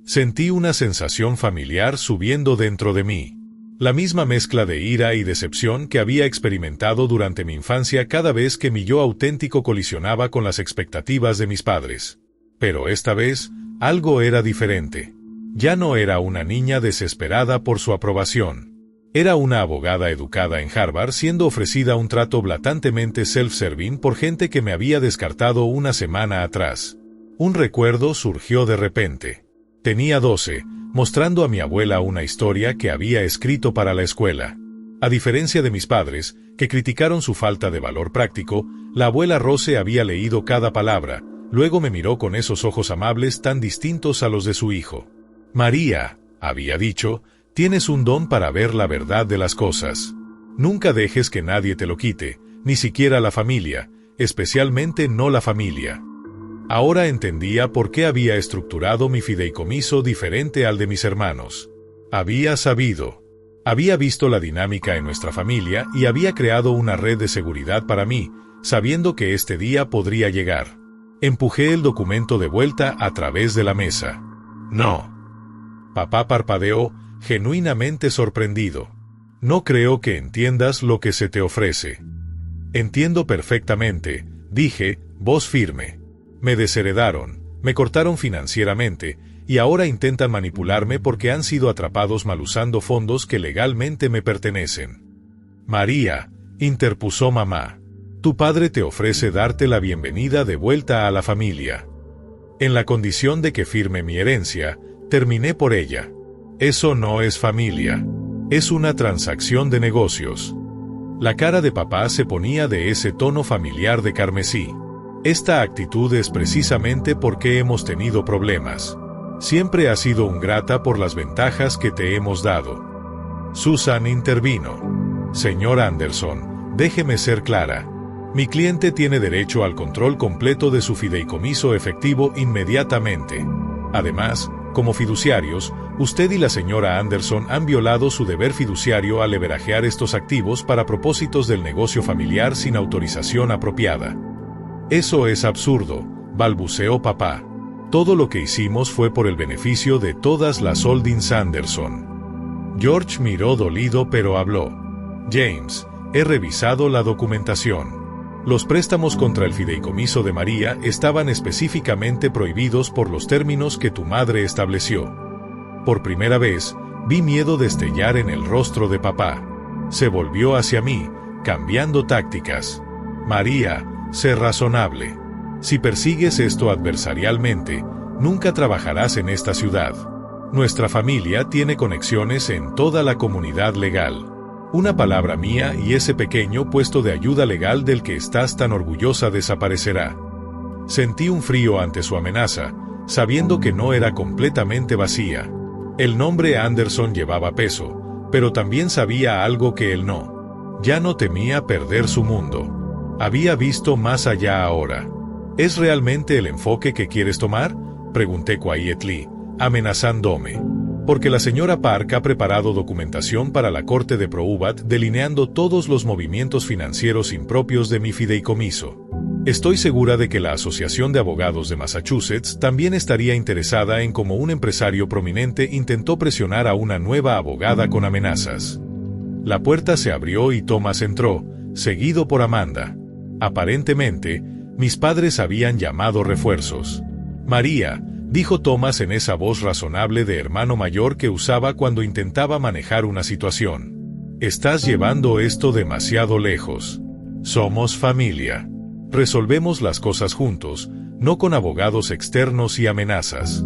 Sentí una sensación familiar subiendo dentro de mí. La misma mezcla de ira y decepción que había experimentado durante mi infancia cada vez que mi yo auténtico colisionaba con las expectativas de mis padres. Pero esta vez, algo era diferente. Ya no era una niña desesperada por su aprobación. Era una abogada educada en Harvard siendo ofrecida un trato blatantemente self-serving por gente que me había descartado una semana atrás. Un recuerdo surgió de repente. Tenía 12, mostrando a mi abuela una historia que había escrito para la escuela. A diferencia de mis padres, que criticaron su falta de valor práctico, la abuela Rose había leído cada palabra, luego me miró con esos ojos amables tan distintos a los de su hijo. María, había dicho, tienes un don para ver la verdad de las cosas. Nunca dejes que nadie te lo quite, ni siquiera la familia, especialmente no la familia. Ahora entendía por qué había estructurado mi fideicomiso diferente al de mis hermanos. Había sabido. Había visto la dinámica en nuestra familia y había creado una red de seguridad para mí, sabiendo que este día podría llegar. Empujé el documento de vuelta a través de la mesa. No. Papá parpadeó, genuinamente sorprendido. No creo que entiendas lo que se te ofrece. Entiendo perfectamente, dije, voz firme. Me desheredaron, me cortaron financieramente, y ahora intentan manipularme porque han sido atrapados mal usando fondos que legalmente me pertenecen. María, interpuso mamá. Tu padre te ofrece darte la bienvenida de vuelta a la familia. En la condición de que firme mi herencia, terminé por ella. Eso no es familia. Es una transacción de negocios. La cara de papá se ponía de ese tono familiar de carmesí. Esta actitud es precisamente porque hemos tenido problemas. Siempre has sido grata por las ventajas que te hemos dado. Susan intervino. Señor Anderson, déjeme ser clara. Mi cliente tiene derecho al control completo de su fideicomiso efectivo inmediatamente. Además, como fiduciarios, usted y la señora Anderson han violado su deber fiduciario al leverajear estos activos para propósitos del negocio familiar sin autorización apropiada. Eso es absurdo, balbuceó papá. Todo lo que hicimos fue por el beneficio de todas las holdings Anderson. George miró dolido pero habló. James, he revisado la documentación. Los préstamos contra el fideicomiso de María estaban específicamente prohibidos por los términos que tu madre estableció. Por primera vez, vi miedo destellar en el rostro de papá. Se volvió hacia mí, cambiando tácticas. María, sé razonable. Si persigues esto adversarialmente, nunca trabajarás en esta ciudad. Nuestra familia tiene conexiones en toda la comunidad legal. Una palabra mía y ese pequeño puesto de ayuda legal del que estás tan orgullosa desaparecerá. Sentí un frío ante su amenaza, sabiendo que no era completamente vacía. El nombre Anderson llevaba peso, pero también sabía algo que él no. Ya no temía perder su mundo. Había visto más allá ahora. ¿Es realmente el enfoque que quieres tomar?, pregunté quietly, amenazándome. Porque la señora Park ha preparado documentación para la corte de Probat delineando todos los movimientos financieros impropios de mi fideicomiso. Estoy segura de que la Asociación de Abogados de Massachusetts también estaría interesada en cómo un empresario prominente intentó presionar a una nueva abogada con amenazas. La puerta se abrió y Thomas entró, seguido por Amanda. Aparentemente, mis padres habían llamado refuerzos. María, dijo Thomas en esa voz razonable de hermano mayor que usaba cuando intentaba manejar una situación. Estás llevando esto demasiado lejos. Somos familia. Resolvemos las cosas juntos, no con abogados externos y amenazas.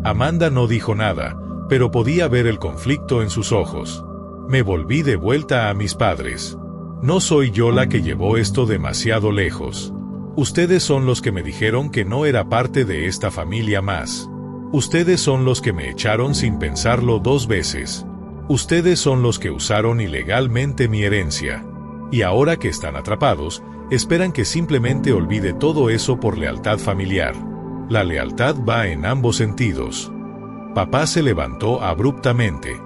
Amanda no dijo nada, pero podía ver el conflicto en sus ojos. Me volví de vuelta a mis padres. No soy yo la que llevó esto demasiado lejos. Ustedes son los que me dijeron que no era parte de esta familia más. Ustedes son los que me echaron sin pensarlo 2 veces. Ustedes son los que usaron ilegalmente mi herencia. Y ahora que están atrapados, esperan que simplemente olvide todo eso por lealtad familiar. La lealtad va en ambos sentidos. Papá se levantó abruptamente.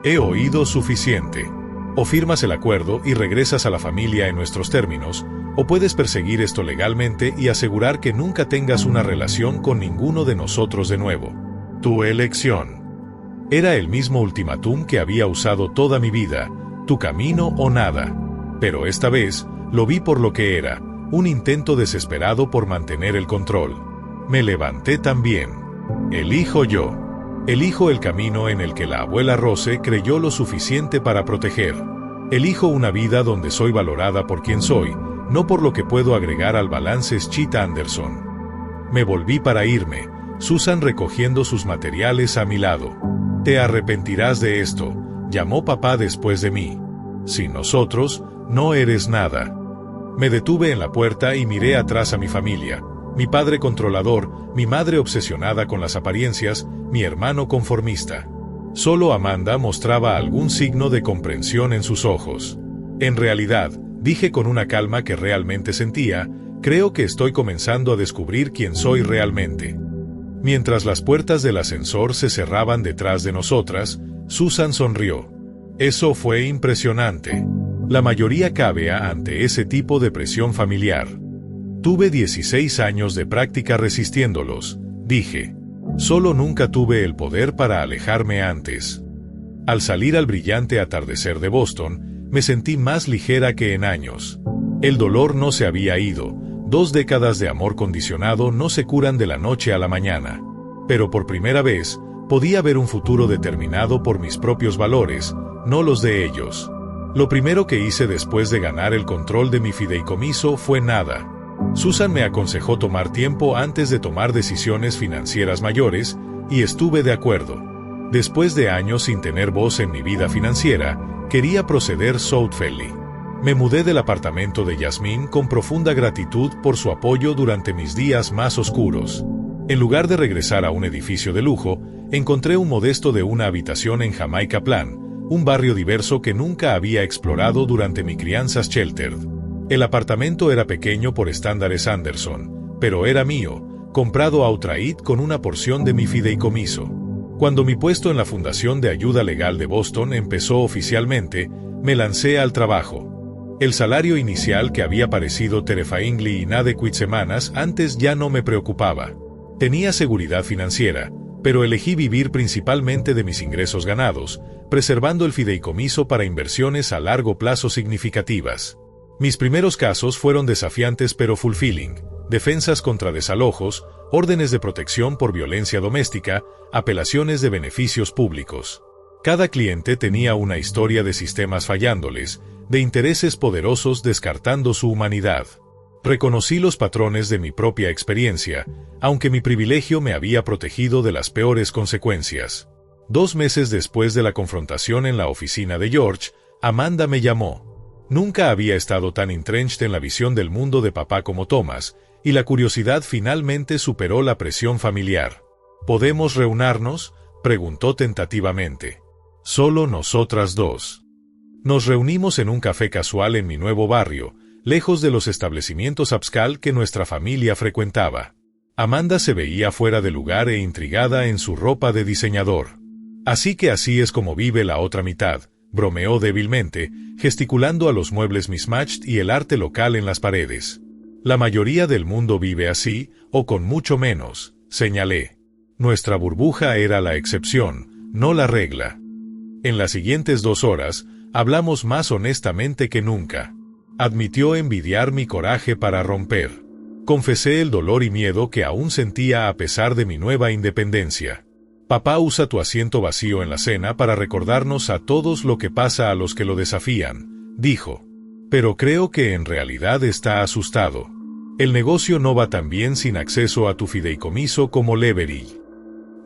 He oído suficiente. O firmas el acuerdo y regresas a la familia en nuestros términos, o puedes perseguir esto legalmente y asegurar que nunca tengas una relación con ninguno de nosotros de nuevo. Tu elección. Era el mismo ultimátum que había usado toda mi vida, tu camino o nada. Pero esta vez, lo vi por lo que era, un intento desesperado por mantener el control. Me levanté también. Elijo yo. Elijo el camino en el que la abuela Rose creyó lo suficiente para proteger. Elijo una vida donde soy valorada por quien soy, no por lo que puedo agregar al balance Schmidt Anderson. Me volví para irme, Susan recogiendo sus materiales a mi lado. «Te arrepentirás de esto», llamó papá después de mí. «Sin nosotros, no eres nada». Me detuve en la puerta y miré atrás a mi familia. Mi padre controlador, mi madre obsesionada con las apariencias, mi hermano conformista. Solo Amanda mostraba algún signo de comprensión en sus ojos. «En realidad», dije con una calma que realmente sentía, «creo que estoy comenzando a descubrir quién soy realmente». Mientras las puertas del ascensor se cerraban detrás de nosotras, Susan sonrió. «Eso fue impresionante. La mayoría cabe ante ese tipo de presión familiar. Tuve 16 años de práctica resistiéndolos», dije. «Solo nunca tuve el poder para alejarme antes». Al salir al brillante atardecer de Boston, me sentí más ligera que en años. El dolor no se había ido. 2 décadas de amor condicionado no se curan de la noche a la mañana. Pero por primera vez, podía ver un futuro determinado por mis propios valores, no los de ellos. Lo primero que hice después de ganar el control de mi fideicomiso fue nada. Susan me aconsejó tomar tiempo antes de tomar decisiones financieras mayores, y estuve de acuerdo. Después de años sin tener voz en mi vida financiera, quería proceder southwestly. Me mudé del apartamento de Yasmín con profunda gratitud por su apoyo durante mis días más oscuros. En lugar de regresar a un edificio de lujo, encontré un modesto de una habitación en Jamaica Plan, un barrio diverso que nunca había explorado durante mi crianza sheltered. El apartamento era pequeño por estándares Anderson, pero era mío, comprado outright con una porción de mi fideicomiso. Cuando mi puesto en la Fundación de Ayuda Legal de Boston empezó oficialmente, me lancé al trabajo. El salario inicial que había parecido terrifyingly inadequate semanas antes ya no me preocupaba. Tenía seguridad financiera, pero elegí vivir principalmente de mis ingresos ganados, preservando el fideicomiso para inversiones a largo plazo significativas. Mis primeros casos fueron desafiantes pero fulfilling: defensas contra desalojos, órdenes de protección por violencia doméstica, apelaciones de beneficios públicos. Cada cliente tenía una historia de sistemas fallándoles, de intereses poderosos descartando su humanidad. Reconocí los patrones de mi propia experiencia, aunque mi privilegio me había protegido de las peores consecuencias. 2 meses después de la confrontación en la oficina de George, Amanda me llamó. Nunca había estado tan entrenched en la visión del mundo de papá como Thomas, y la curiosidad finalmente superó la presión familiar. «¿Podemos reunirnos?», preguntó tentativamente. «Solo nosotras dos». Nos reunimos en un café casual en mi nuevo barrio, lejos de los establecimientos upscale que nuestra familia frecuentaba. Amanda se veía fuera de lugar e intrigada en su ropa de diseñador. «Así que así es como vive la otra mitad», bromeó débilmente, gesticulando a los muebles mismatched y el arte local en las paredes. «La mayoría del mundo vive así, o con mucho menos», señalé. Nuestra burbuja era la excepción, no la regla. En las siguientes 2 horas, hablamos más honestamente que nunca. Admitió envidiar mi coraje para romper. Confesé el dolor y miedo que aún sentía a pesar de mi nueva independencia. «Papá usa tu asiento vacío en la cena para recordarnos a todos lo que pasa a los que lo desafían», dijo. «Pero creo que en realidad está asustado. El negocio no va tan bien sin acceso a tu fideicomiso como leverage».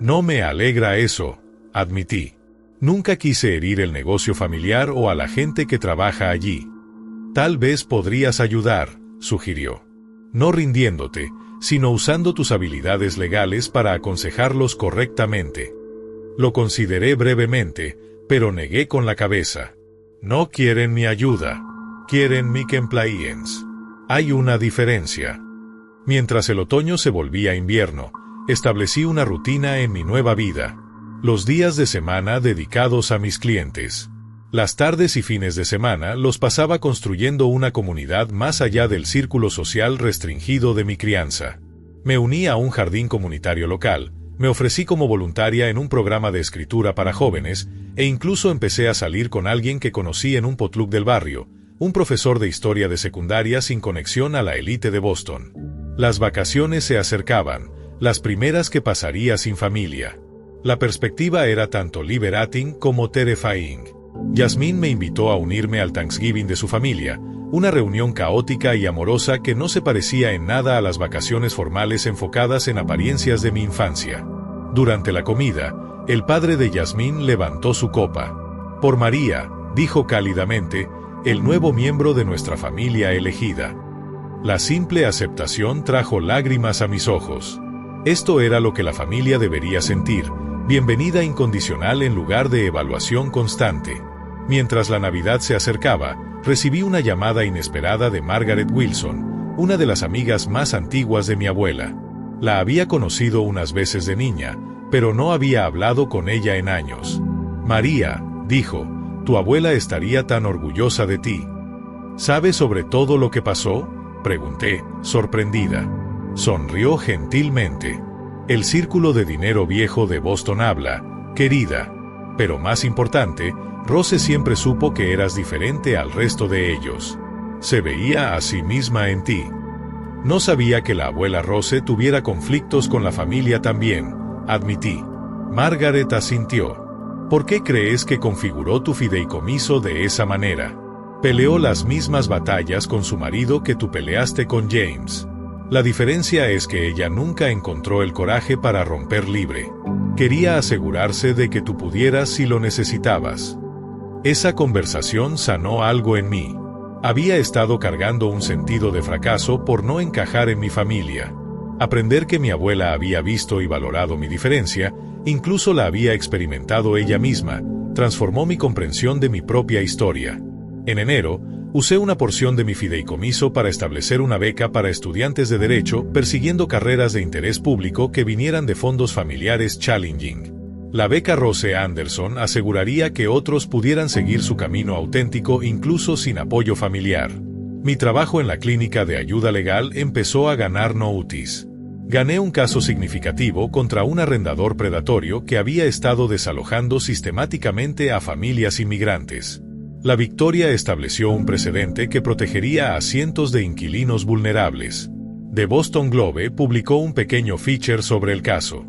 «No me alegra eso», admití. «Nunca quise herir el negocio familiar o a la gente que trabaja allí». «Tal vez podrías ayudar», sugirió. «No rindiéndote, sino usando tus habilidades legales para aconsejarlos correctamente». Lo consideré brevemente, pero negué con la cabeza. «No quieren mi ayuda. Quieren mi compliance. Hay una diferencia». Mientras el otoño se volvía invierno, establecí una rutina en mi nueva vida. Los días de semana dedicados a mis clientes. Las tardes y fines de semana los pasaba construyendo una comunidad más allá del círculo social restringido de mi crianza. Me uní a un jardín comunitario local, me ofrecí como voluntaria en un programa de escritura para jóvenes, e incluso empecé a salir con alguien que conocí en un potluck del barrio, un profesor de historia de secundaria sin conexión a la élite de Boston. Las vacaciones se acercaban, las primeras que pasaría sin familia. La perspectiva era tanto liberating como terrifying. Yasmín me invitó a unirme al Thanksgiving de su familia, Una reunión caótica y amorosa que no se parecía en nada a las vacaciones formales enfocadas en apariencias de mi infancia. Durante la comida, el padre de Yasmín levantó su copa. Por María, dijo cálidamente, el nuevo miembro de nuestra familia elegida. La simple aceptación trajo lágrimas a mis ojos. Esto era lo que la familia debería sentir, bienvenida incondicional en lugar de evaluación constante. Mientras la Navidad se acercaba, recibí una llamada inesperada de Margaret Wilson, una de las amigas más antiguas de mi abuela. La había conocido unas veces de niña, pero no había hablado con ella en años. María, dijo, tu abuela estaría tan orgullosa de ti. ¿Sabes sobre todo lo que pasó? Pregunté, sorprendida. Sonrió gentilmente. El círculo de dinero viejo de Boston habla, querida. Pero más importante, Rose siempre supo que eras diferente al resto de ellos. Se veía a sí misma en ti. No sabía que la abuela Rose tuviera conflictos con la familia también, admití. Margaret asintió. ¿Por qué crees que configuró tu fideicomiso de esa manera? Peleó las mismas batallas con su marido que tú peleaste con James. La diferencia es que ella nunca encontró el coraje para romper libre. Quería asegurarse de que tú pudieras si lo necesitabas. Esa conversación sanó algo en mí. Había estado cargando un sentido de fracaso por no encajar en mi familia. Aprender que mi abuela había visto y valorado mi diferencia, incluso la había experimentado ella misma, transformó mi comprensión de mi propia historia. En enero, usé una porción de mi fideicomiso para establecer una beca para estudiantes de Derecho persiguiendo carreras de interés público que vinieran de fondos familiares challenging. La beca Rose Anderson aseguraría que otros pudieran seguir su camino auténtico incluso sin apoyo familiar. Mi trabajo en la clínica de ayuda legal empezó a ganar notice. Gané un caso significativo contra un arrendador predatorio que había estado desalojando sistemáticamente a familias inmigrantes. La victoria estableció un precedente que protegería a cientos de inquilinos vulnerables. The Boston Globe publicó un pequeño feature sobre el caso.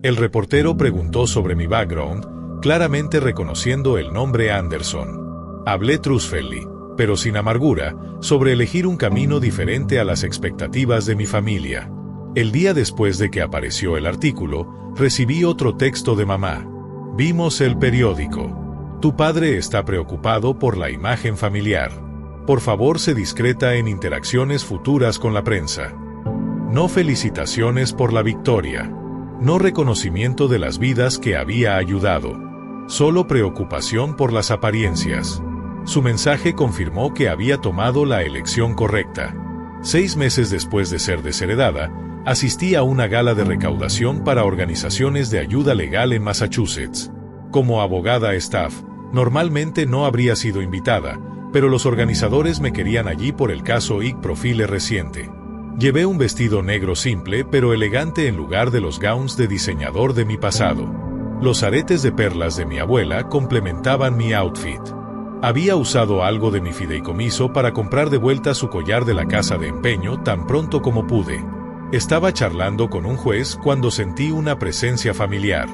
El reportero preguntó sobre mi background, claramente reconociendo el nombre Anderson. Hablé truthfully, pero sin amargura, sobre elegir un camino diferente a las expectativas de mi familia. El día después de que apareció el artículo, recibí otro texto de mamá. Vimos el periódico. Tu padre está preocupado por la imagen familiar. Por favor, sé discreta en interacciones futuras con la prensa. No felicitaciones por la victoria. No reconocimiento de las vidas que había ayudado. Solo preocupación por las apariencias. Su mensaje confirmó que había tomado la elección correcta. 6 meses después de ser desheredada, asistí a una gala de recaudación para organizaciones de ayuda legal en Massachusetts. Como abogada staff, normalmente no habría sido invitada, pero los organizadores me querían allí por el caso Ig Profile reciente. Llevé un vestido negro simple pero elegante en lugar de los gowns de diseñador de mi pasado. Los aretes de perlas de mi abuela complementaban mi outfit. Había usado algo de mi fideicomiso para comprar de vuelta su collar de la casa de empeño tan pronto como pude. Estaba charlando con un juez cuando sentí una presencia familiar.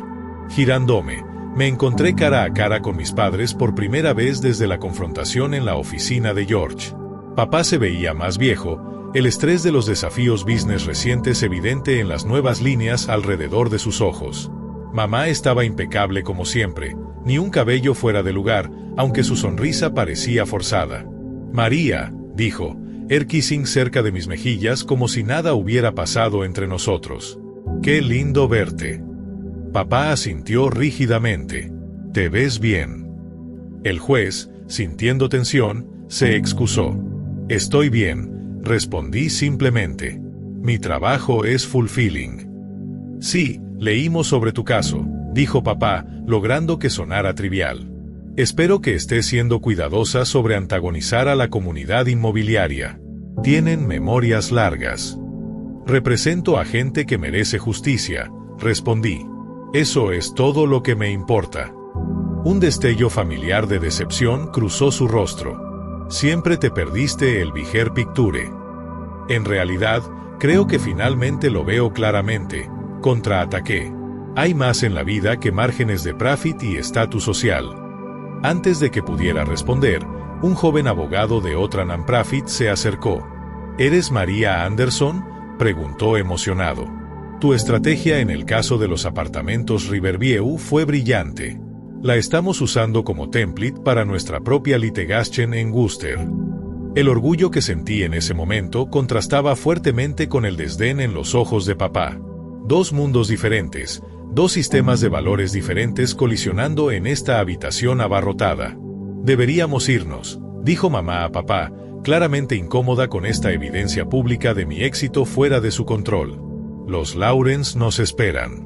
Girándome, me encontré cara a cara con mis padres por primera vez desde la confrontación en la oficina de George. Papá se veía más viejo, el estrés de los desafíos business recientes evidente en las nuevas líneas alrededor de sus ojos. Mamá estaba impecable como siempre, ni un cabello fuera de lugar, aunque su sonrisa parecía forzada. María, dijo, kissing cerca de mis mejillas como si nada hubiera pasado entre nosotros. Qué lindo verte. Papá asintió rígidamente. Te ves bien. El juez, sintiendo tensión, se excusó. Estoy bien, respondí simplemente. Mi trabajo es fulfilling. Sí, leímos sobre tu caso, dijo papá, logrando que sonara trivial. Espero que estés siendo cuidadosa sobre antagonizar a la comunidad inmobiliaria. Tienen memorias largas. Represento a gente que merece justicia, respondí. Eso es todo lo que me importa. Un destello familiar de decepción cruzó su rostro. Siempre te perdiste el Bigger Picture. En realidad, creo que finalmente lo veo claramente, contraataqué. Hay más en la vida que márgenes de profit y estatus social. Antes de que pudiera responder, Un joven abogado de otra non-profit se acercó. ¿Eres María Anderson?, preguntó emocionado. Tu estrategia en el caso de los apartamentos Riverview fue brillante. La estamos usando como template para nuestra propia litigation en Worcester. El orgullo que sentí en ese momento contrastaba fuertemente con el desdén en los ojos de papá. Dos mundos diferentes, dos sistemas de valores diferentes colisionando en esta habitación abarrotada. Deberíamos irnos, dijo mamá a papá, claramente incómoda con esta evidencia pública de mi éxito fuera de su control. Los Lawrence nos esperan.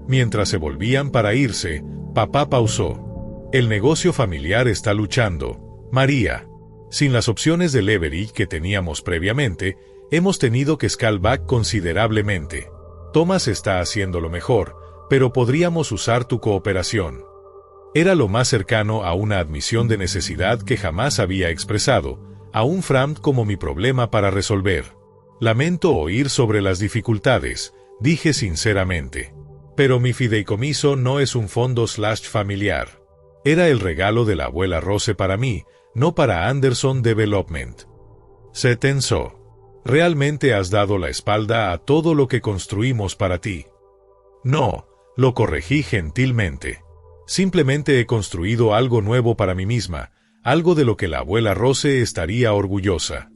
Mientras se volvían para irse, papá pausó. El negocio familiar está luchando, María. Sin las opciones de leverage que teníamos previamente, hemos tenido que scale back considerablemente. Thomas está haciendo lo mejor, pero podríamos usar tu cooperación. Era lo más cercano a una admisión de necesidad que jamás había expresado, aún framed como mi problema para resolver. Lamento oír sobre las dificultades, dije sinceramente. Pero mi fideicomiso no es un fondo familiar. Era el regalo de la abuela Rose para mí, no para Anderson Development. Se tensó. Realmente has dado la espalda a todo lo que construimos para ti. No, lo corregí gentilmente. Simplemente he construido algo nuevo para mí misma, algo de lo que la abuela Rose estaría orgullosa.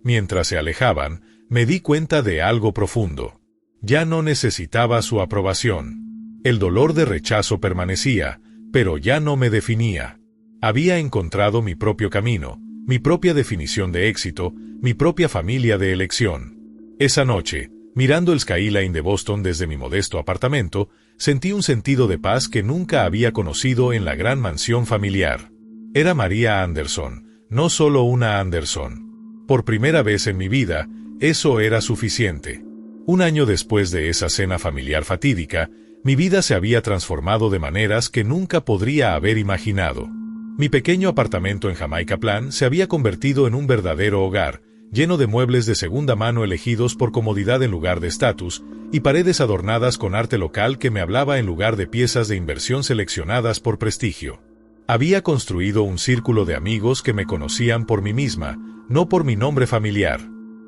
Mientras se alejaban, me di cuenta de algo profundo. Ya no necesitaba su aprobación. El dolor de rechazo permanecía, pero ya no me definía. Había encontrado mi propio camino, mi propia definición de éxito, mi propia familia de elección. Esa noche, mirando el skyline de Boston desde mi modesto apartamento, sentí un sentido de paz que nunca había conocido en la gran mansión familiar. Era María Anderson, no solo una Anderson. Por primera vez en mi vida, eso era suficiente. Un año después de esa cena familiar fatídica, mi vida se había transformado de maneras que nunca podría haber imaginado. Mi pequeño apartamento en Jamaica Plain se había convertido en un verdadero hogar, lleno de muebles de segunda mano elegidos por comodidad en lugar de estatus, y paredes adornadas con arte local que me hablaba en lugar de piezas de inversión seleccionadas por prestigio. Había construido un círculo de amigos que me conocían por mí misma, no por mi nombre familiar.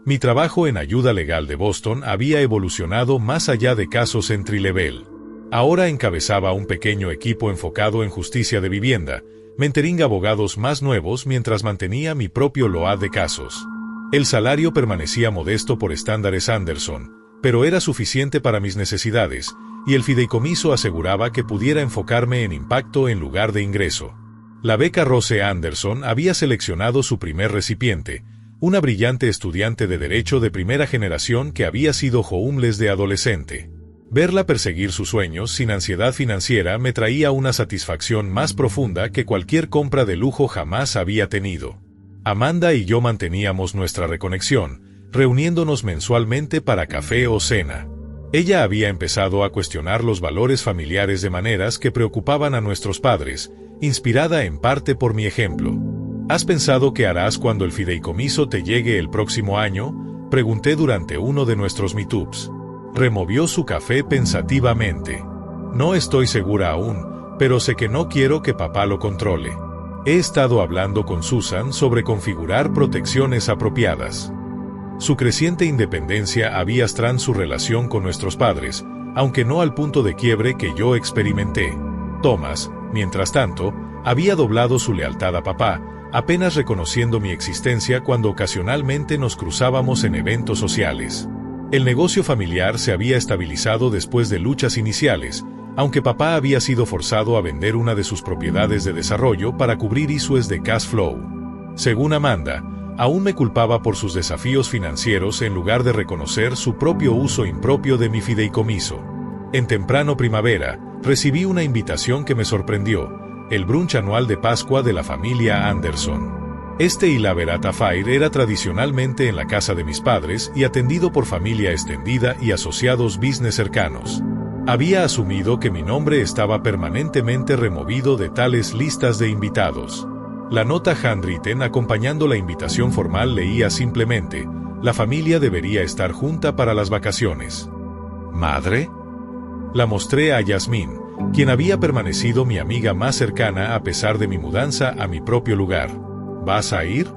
Mi trabajo en ayuda legal de Boston había evolucionado más allá de casos entry-level. Ahora encabezaba un pequeño equipo enfocado en justicia de vivienda, mentoring abogados más nuevos mientras mantenía mi propio load de casos. El salario permanecía modesto por estándares Anderson, pero era suficiente para mis necesidades, y el fideicomiso aseguraba que pudiera enfocarme en impacto en lugar de ingreso. La beca Rose Anderson había seleccionado su primer recipiente, una brillante estudiante de Derecho de primera generación que había sido homeless de adolescente. Verla perseguir sus sueños sin ansiedad financiera me traía una satisfacción más profunda que cualquier compra de lujo jamás había tenido. Amanda y yo manteníamos nuestra reconexión, reuniéndonos mensualmente para café o cena. Ella había empezado a cuestionar los valores familiares de maneras que preocupaban a nuestros padres, inspirada en parte por mi ejemplo. ¿Has pensado qué harás cuando el fideicomiso te llegue el próximo año?, pregunté durante uno de nuestros meetups. Removió su café pensativamente. No estoy segura aún, pero sé que no quiero que papá lo controle. He estado hablando con Susan sobre configurar protecciones apropiadas. Su creciente independencia había strained su relación con nuestros padres, aunque no al punto de quiebre que yo experimenté. Thomas, mientras tanto, había doblado su lealtad a papá, apenas reconociendo mi existencia cuando ocasionalmente nos cruzábamos en eventos sociales. El negocio familiar se había estabilizado después de luchas iniciales, aunque papá había sido forzado a vender una de sus propiedades de desarrollo para cubrir issues de cash flow. Según Amanda, aún me culpaba por sus desafíos financieros en lugar de reconocer su propio uso impropio de mi fideicomiso. En temprano primavera, recibí una invitación que me sorprendió, el brunch anual de Pascua de la familia Anderson. Este y la Verata Fire era tradicionalmente en la casa de mis padres y atendido por familia extendida y asociados business cercanos. Había asumido que mi nombre estaba permanentemente removido de tales listas de invitados. La nota handwritten acompañando la invitación formal leía simplemente: la familia debería estar junta para las vacaciones. ¿Madre? La mostré a Yasmín, quien había permanecido mi amiga más cercana a pesar de mi mudanza a mi propio lugar. ¿Vas a ir?,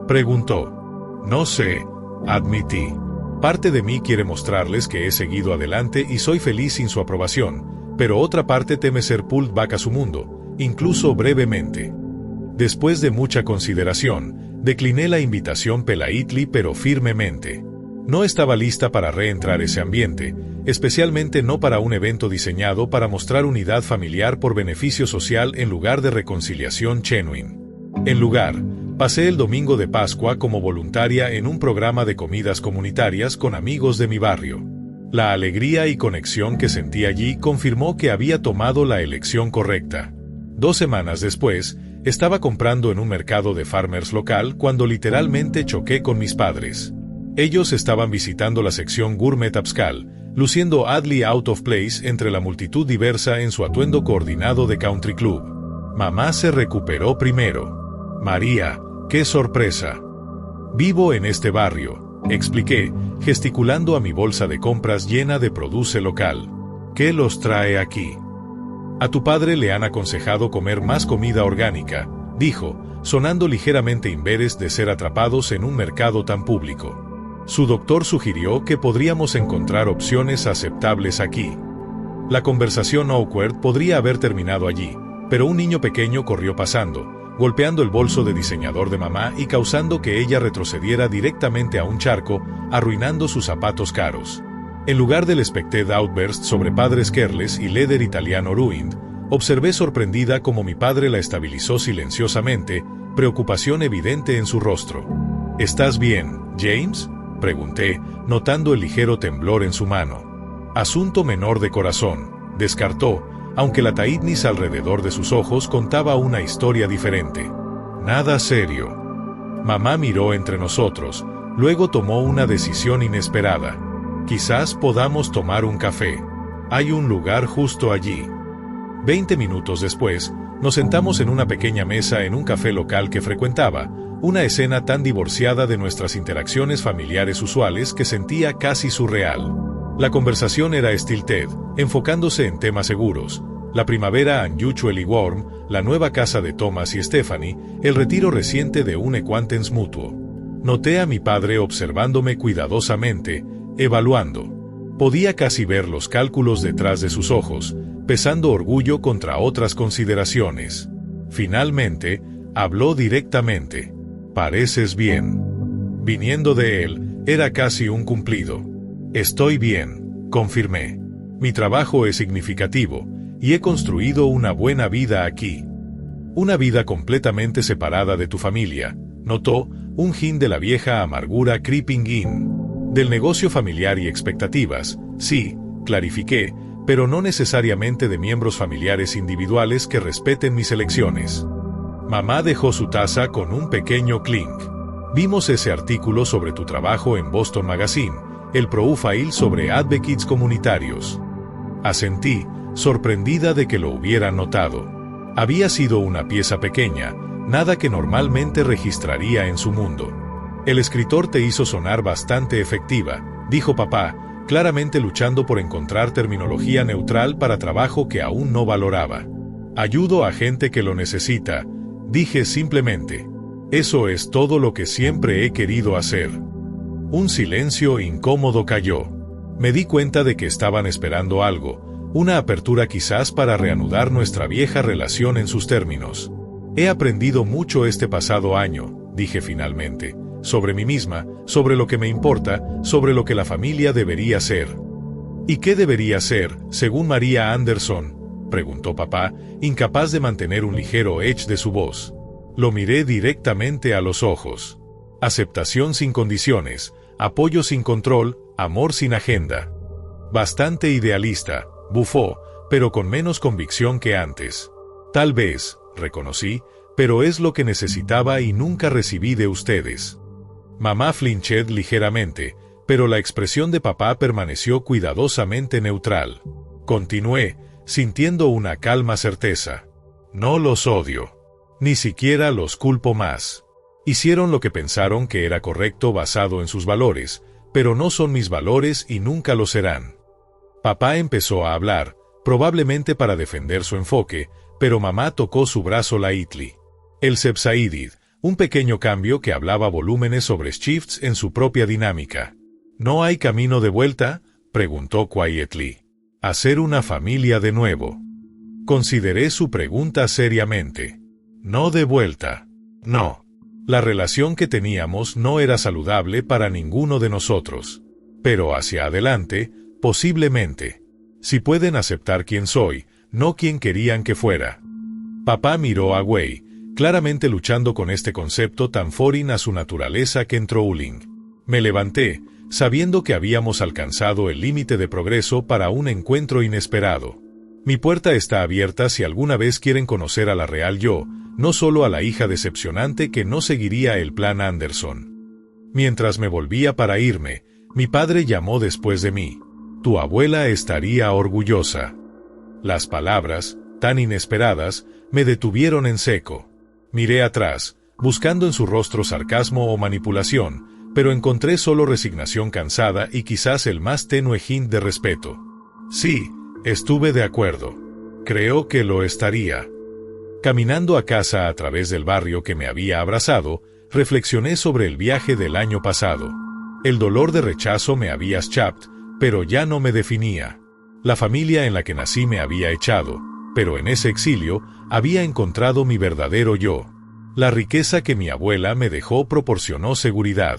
preguntó. No sé, admití. Parte de mí quiere mostrarles que he seguido adelante y soy feliz sin su aprobación, pero otra parte teme ser pulled back a su mundo, incluso brevemente. Después de mucha consideración, decliné la invitación politely pero firmemente. No estaba lista para reentrar ese ambiente, especialmente no para un evento diseñado para mostrar unidad familiar por beneficio social en lugar de reconciliación genuine. En lugar, pasé el domingo de Pascua como voluntaria en un programa de comidas comunitarias con amigos de mi barrio. La alegría y conexión que sentí allí confirmó que había tomado la elección correcta. 2 semanas después, estaba comprando en un mercado de farmers local cuando literalmente choqué con mis padres. Ellos estaban visitando la sección Gourmet Upscale, luciendo oddly out of place entre la multitud diversa en su atuendo coordinado de country club. Mamá se recuperó primero. María, ¡qué sorpresa! Vivo en este barrio, expliqué, gesticulando a mi bolsa de compras llena de produce local. ¿Qué los trae aquí? A tu padre le han aconsejado comer más comida orgánica, dijo, sonando ligeramente imberes de ser atrapados en un mercado tan público. Su doctor sugirió que podríamos encontrar opciones aceptables aquí. La conversación awkward podría haber terminado allí, pero un niño pequeño corrió pasando, golpeando el bolso de diseñador de mamá y causando que ella retrocediera directamente a un charco, arruinando sus zapatos caros. En lugar del expected outburst sobre padres careless y leather italiano ruined, observé sorprendida cómo mi padre la estabilizó silenciosamente, preocupación evidente en su rostro. ¿Estás bien, James?, pregunté, notando el ligero temblor en su mano. Asunto menor de corazón, descartó, aunque la tightness alrededor de sus ojos contaba una historia diferente. Nada serio. Mamá miró entre nosotros, luego tomó una decisión inesperada. Quizás podamos tomar un café. Hay un lugar justo allí. 20 minutos después, nos sentamos en una pequeña mesa en un café local que frecuentaba, una escena tan divorciada de nuestras interacciones familiares usuales que sentía casi surreal. La conversación era stilted, enfocándose en temas seguros, la primavera unusually warm, la nueva casa de Thomas y Stephanie, el retiro reciente de un acquaintance mutuo. Noté a mi padre observándome cuidadosamente, evaluando. Podía casi ver los cálculos detrás de sus ojos, pesando orgullo contra otras consideraciones. Finalmente, habló directamente. «Pareces bien». Viniendo de él, era casi un cumplido. «Estoy bien», confirmé. «Mi trabajo es significativo, y he construido una buena vida aquí». «Una vida completamente separada de tu familia», notó, un hin de la vieja amargura creeping in. «Del negocio familiar y expectativas, sí», clarifiqué, «pero no necesariamente de miembros familiares individuales que respeten mis elecciones». Mamá dejó su taza con un pequeño clink. «Vimos ese artículo sobre tu trabajo en Boston Magazine, el profile sobre advocates comunitarios». Asentí, sorprendida de que lo hubieran notado. Había sido una pieza pequeña, nada que normalmente registraría en su mundo. «El escritor te hizo sonar bastante efectiva», dijo papá, claramente luchando por encontrar terminología neutral para trabajo que aún no valoraba. «Ayudo a gente que lo necesita», dije simplemente. «Eso es todo lo que siempre he querido hacer». Un silencio incómodo cayó. Me di cuenta de que estaban esperando algo, una apertura quizás para reanudar nuestra vieja relación en sus términos. «He aprendido mucho este pasado año», dije finalmente, «sobre mí misma, sobre lo que me importa, sobre lo que la familia debería ser». «¿Y qué debería ser, según María Anderson?», preguntó papá, incapaz de mantener un ligero edge de su voz. Lo miré directamente a los ojos. «Aceptación sin condiciones, apoyo sin control, amor sin agenda». Bastante idealista, bufó, pero con menos convicción que antes. «Tal vez», reconocí, «pero es lo que necesitaba y nunca recibí de ustedes». Mamá flinched ligeramente, pero la expresión de papá permaneció cuidadosamente neutral. Continué, sintiendo una calma certeza. «No los odio. Ni siquiera los culpo más. Hicieron lo que pensaron que era correcto basado en sus valores, pero no son mis valores y nunca lo serán». Papá empezó a hablar, probablemente para defender su enfoque, pero mamá tocó su brazo lightly. «El Sepsaidid, Un pequeño cambio que hablaba volúmenes sobre shifts en su propia dinámica. ¿No hay camino de vuelta?, preguntó quietly. Hacer una familia de nuevo. Consideré su pregunta seriamente. No de vuelta. No. La relación que teníamos no era saludable para ninguno de nosotros. Pero hacia adelante, posiblemente. Si pueden aceptar quién soy, no quien querían que fuera. Papá miró a Wei, claramente luchando con este concepto tan foreign a su naturaleza que controlling. Me levanté, sabiendo que habíamos alcanzado el límite de progreso para un encuentro inesperado. Mi puerta está abierta si alguna vez quieren conocer a la real yo, no solo a la hija decepcionante que no seguiría el plan Anderson. Mientras me volvía para irme, mi padre llamó después de mí. Tu abuela estaría orgullosa. Las palabras, tan inesperadas, me detuvieron en seco. Miré atrás, buscando en su rostro sarcasmo o manipulación, pero encontré solo resignación cansada y quizás el más tenue hint de respeto. Sí, estuve de acuerdo. Creo que lo estaría. Caminando a casa a través del barrio que me había abrazado, reflexioné sobre el viaje del año pasado. El dolor de rechazo me había chapped, pero ya no me definía. La familia en la que nací me había echado, pero en ese exilio había encontrado mi verdadero yo. La riqueza que mi abuela me dejó proporcionó seguridad.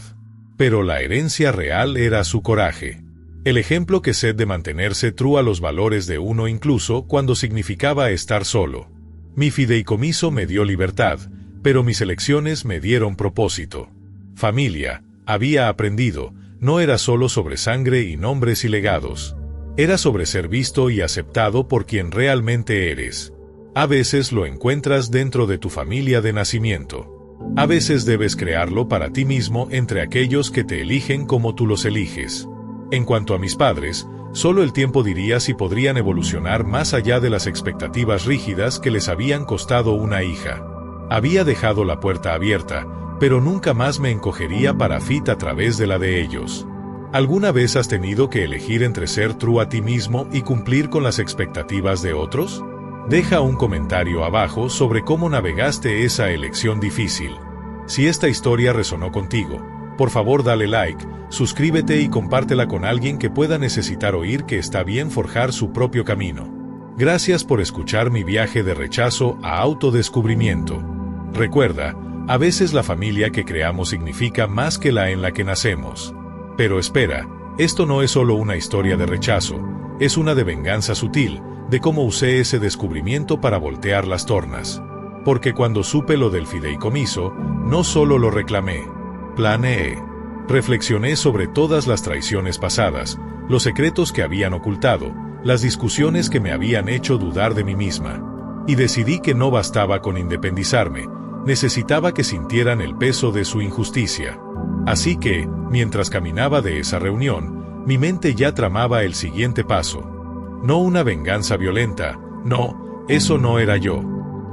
Pero la herencia real era su coraje. El ejemplo que sé de mantenerse true a los valores de uno incluso cuando significaba estar solo. Mi fideicomiso me dio libertad, pero mis elecciones me dieron propósito. Familia, había aprendido, no era solo sobre sangre y nombres y legados. Era sobre ser visto y aceptado por quien realmente eres. A veces lo encuentras dentro de tu familia de nacimiento. A veces debes crearlo para ti mismo entre aquellos que te eligen como tú los eliges. En cuanto a mis padres, solo el tiempo diría si podrían evolucionar más allá de las expectativas rígidas que les habían costado una hija. Había dejado la puerta abierta, pero nunca más me encogería para fit a través de la de ellos. ¿Alguna vez has tenido que elegir entre ser true a ti mismo y cumplir con las expectativas de otros? Deja un comentario abajo sobre cómo navegaste esa elección difícil. Si esta historia resonó contigo, por favor dale like, suscríbete y compártela con alguien que pueda necesitar oír que está bien forjar su propio camino. Gracias por escuchar mi viaje de rechazo a autodescubrimiento. Recuerda, a veces la familia que creamos significa más que la en la que nacemos. Pero espera, esto no es solo una historia de rechazo, es una de venganza sutil, de cómo usé ese descubrimiento para voltear las tornas. Porque cuando supe lo del fideicomiso, no solo lo reclamé, planeé. Reflexioné sobre todas las traiciones pasadas, los secretos que habían ocultado, las discusiones que me habían hecho dudar de mí misma. Y decidí que no bastaba con independizarme, necesitaba que sintieran el peso de su injusticia. Así que, mientras caminaba de esa reunión, mi mente ya tramaba el siguiente paso. No una venganza violenta, no, eso no era yo,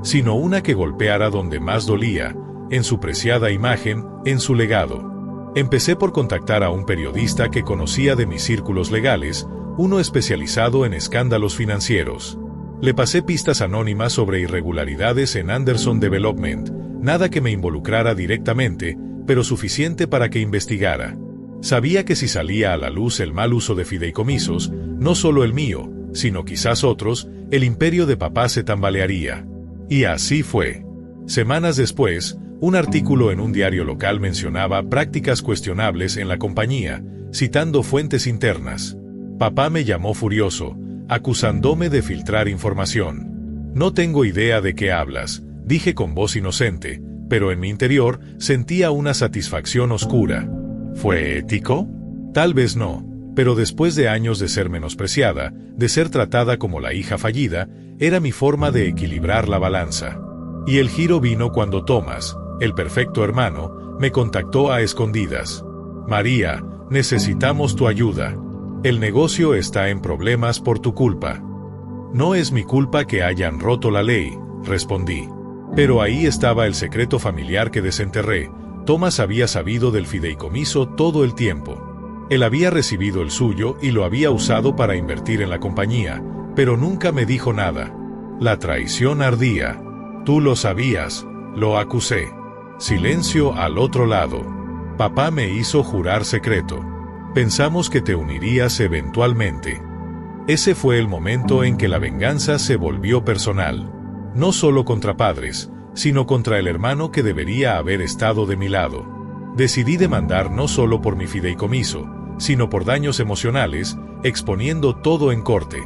sino una que golpeara donde más dolía, en su preciada imagen, en su legado. Empecé por contactar a un periodista que conocía de mis círculos legales, uno especializado en escándalos financieros. Le pasé pistas anónimas sobre irregularidades en Anderson Development, nada que me involucrara directamente, pero suficiente para que investigara. Sabía que si salía a la luz el mal uso de fideicomisos, no solo el mío, sino quizás otros, el imperio de papá se tambalearía. Y así fue. Semanas después, un artículo en un diario local mencionaba prácticas cuestionables en la compañía, citando fuentes internas. Papá me llamó furioso, acusándome de filtrar información. No tengo idea de qué hablas, dije con voz inocente, pero en mi interior sentía una satisfacción oscura. ¿Fue ético? Tal vez no, pero después de años de ser menospreciada, de ser tratada como la hija fallida, era mi forma de equilibrar la balanza. Y el giro vino cuando Thomas, el perfecto hermano, me contactó a escondidas. María, necesitamos tu ayuda. El negocio está en problemas por tu culpa. No es mi culpa que hayan roto la ley, respondí. Pero ahí estaba el secreto familiar que desenterré. Thomas había sabido del fideicomiso todo el tiempo. Él había recibido el suyo y lo había usado para invertir en la compañía, pero nunca me dijo nada. La traición ardía. Tú lo sabías, lo acusé. Silencio al otro lado. Papá me hizo jurar secreto. Pensamos que te unirías eventualmente. Ese fue el momento en que la venganza se volvió personal. No solo contra padres, sino contra el hermano que debería haber estado de mi lado. Decidí demandar no solo por mi fideicomiso, sino por daños emocionales, exponiendo todo en corte.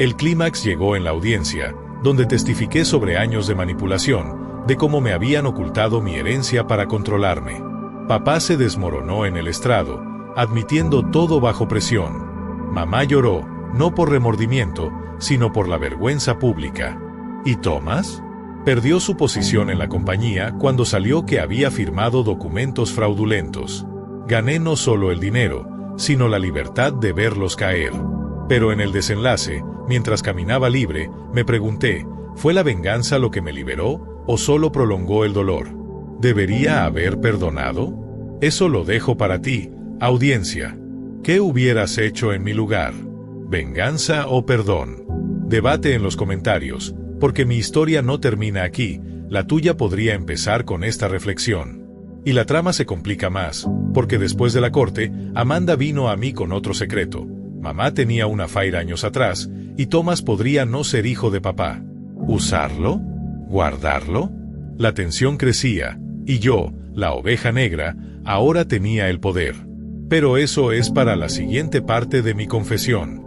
El clímax llegó en la audiencia, donde testifiqué sobre años de manipulación, de cómo me habían ocultado mi herencia para controlarme. Papá se desmoronó en el estrado, admitiendo todo bajo presión. Mamá lloró, no por remordimiento, sino por la vergüenza pública. ¿Y Thomas? Perdió su posición en la compañía cuando salió que había firmado documentos fraudulentos. Gané no solo el dinero, sino la libertad de verlos caer. Pero en el desenlace, mientras caminaba libre, me pregunté, ¿fue la venganza lo que me liberó, o solo prolongó el dolor? ¿Debería haber perdonado? Eso lo dejo para ti, audiencia. ¿Qué hubieras hecho en mi lugar? ¿Venganza o perdón? Debate en los comentarios, porque mi historia no termina aquí, la tuya podría empezar con esta reflexión. Y la trama se complica más, porque después de la corte, Amanda vino a mí con otro secreto. Mamá tenía una affair años atrás, y Thomas podría no ser hijo de papá. ¿Usarlo? ¿Guardarlo? La tensión crecía, y yo, la oveja negra, ahora tenía el poder. Pero eso es para la siguiente parte de mi confesión.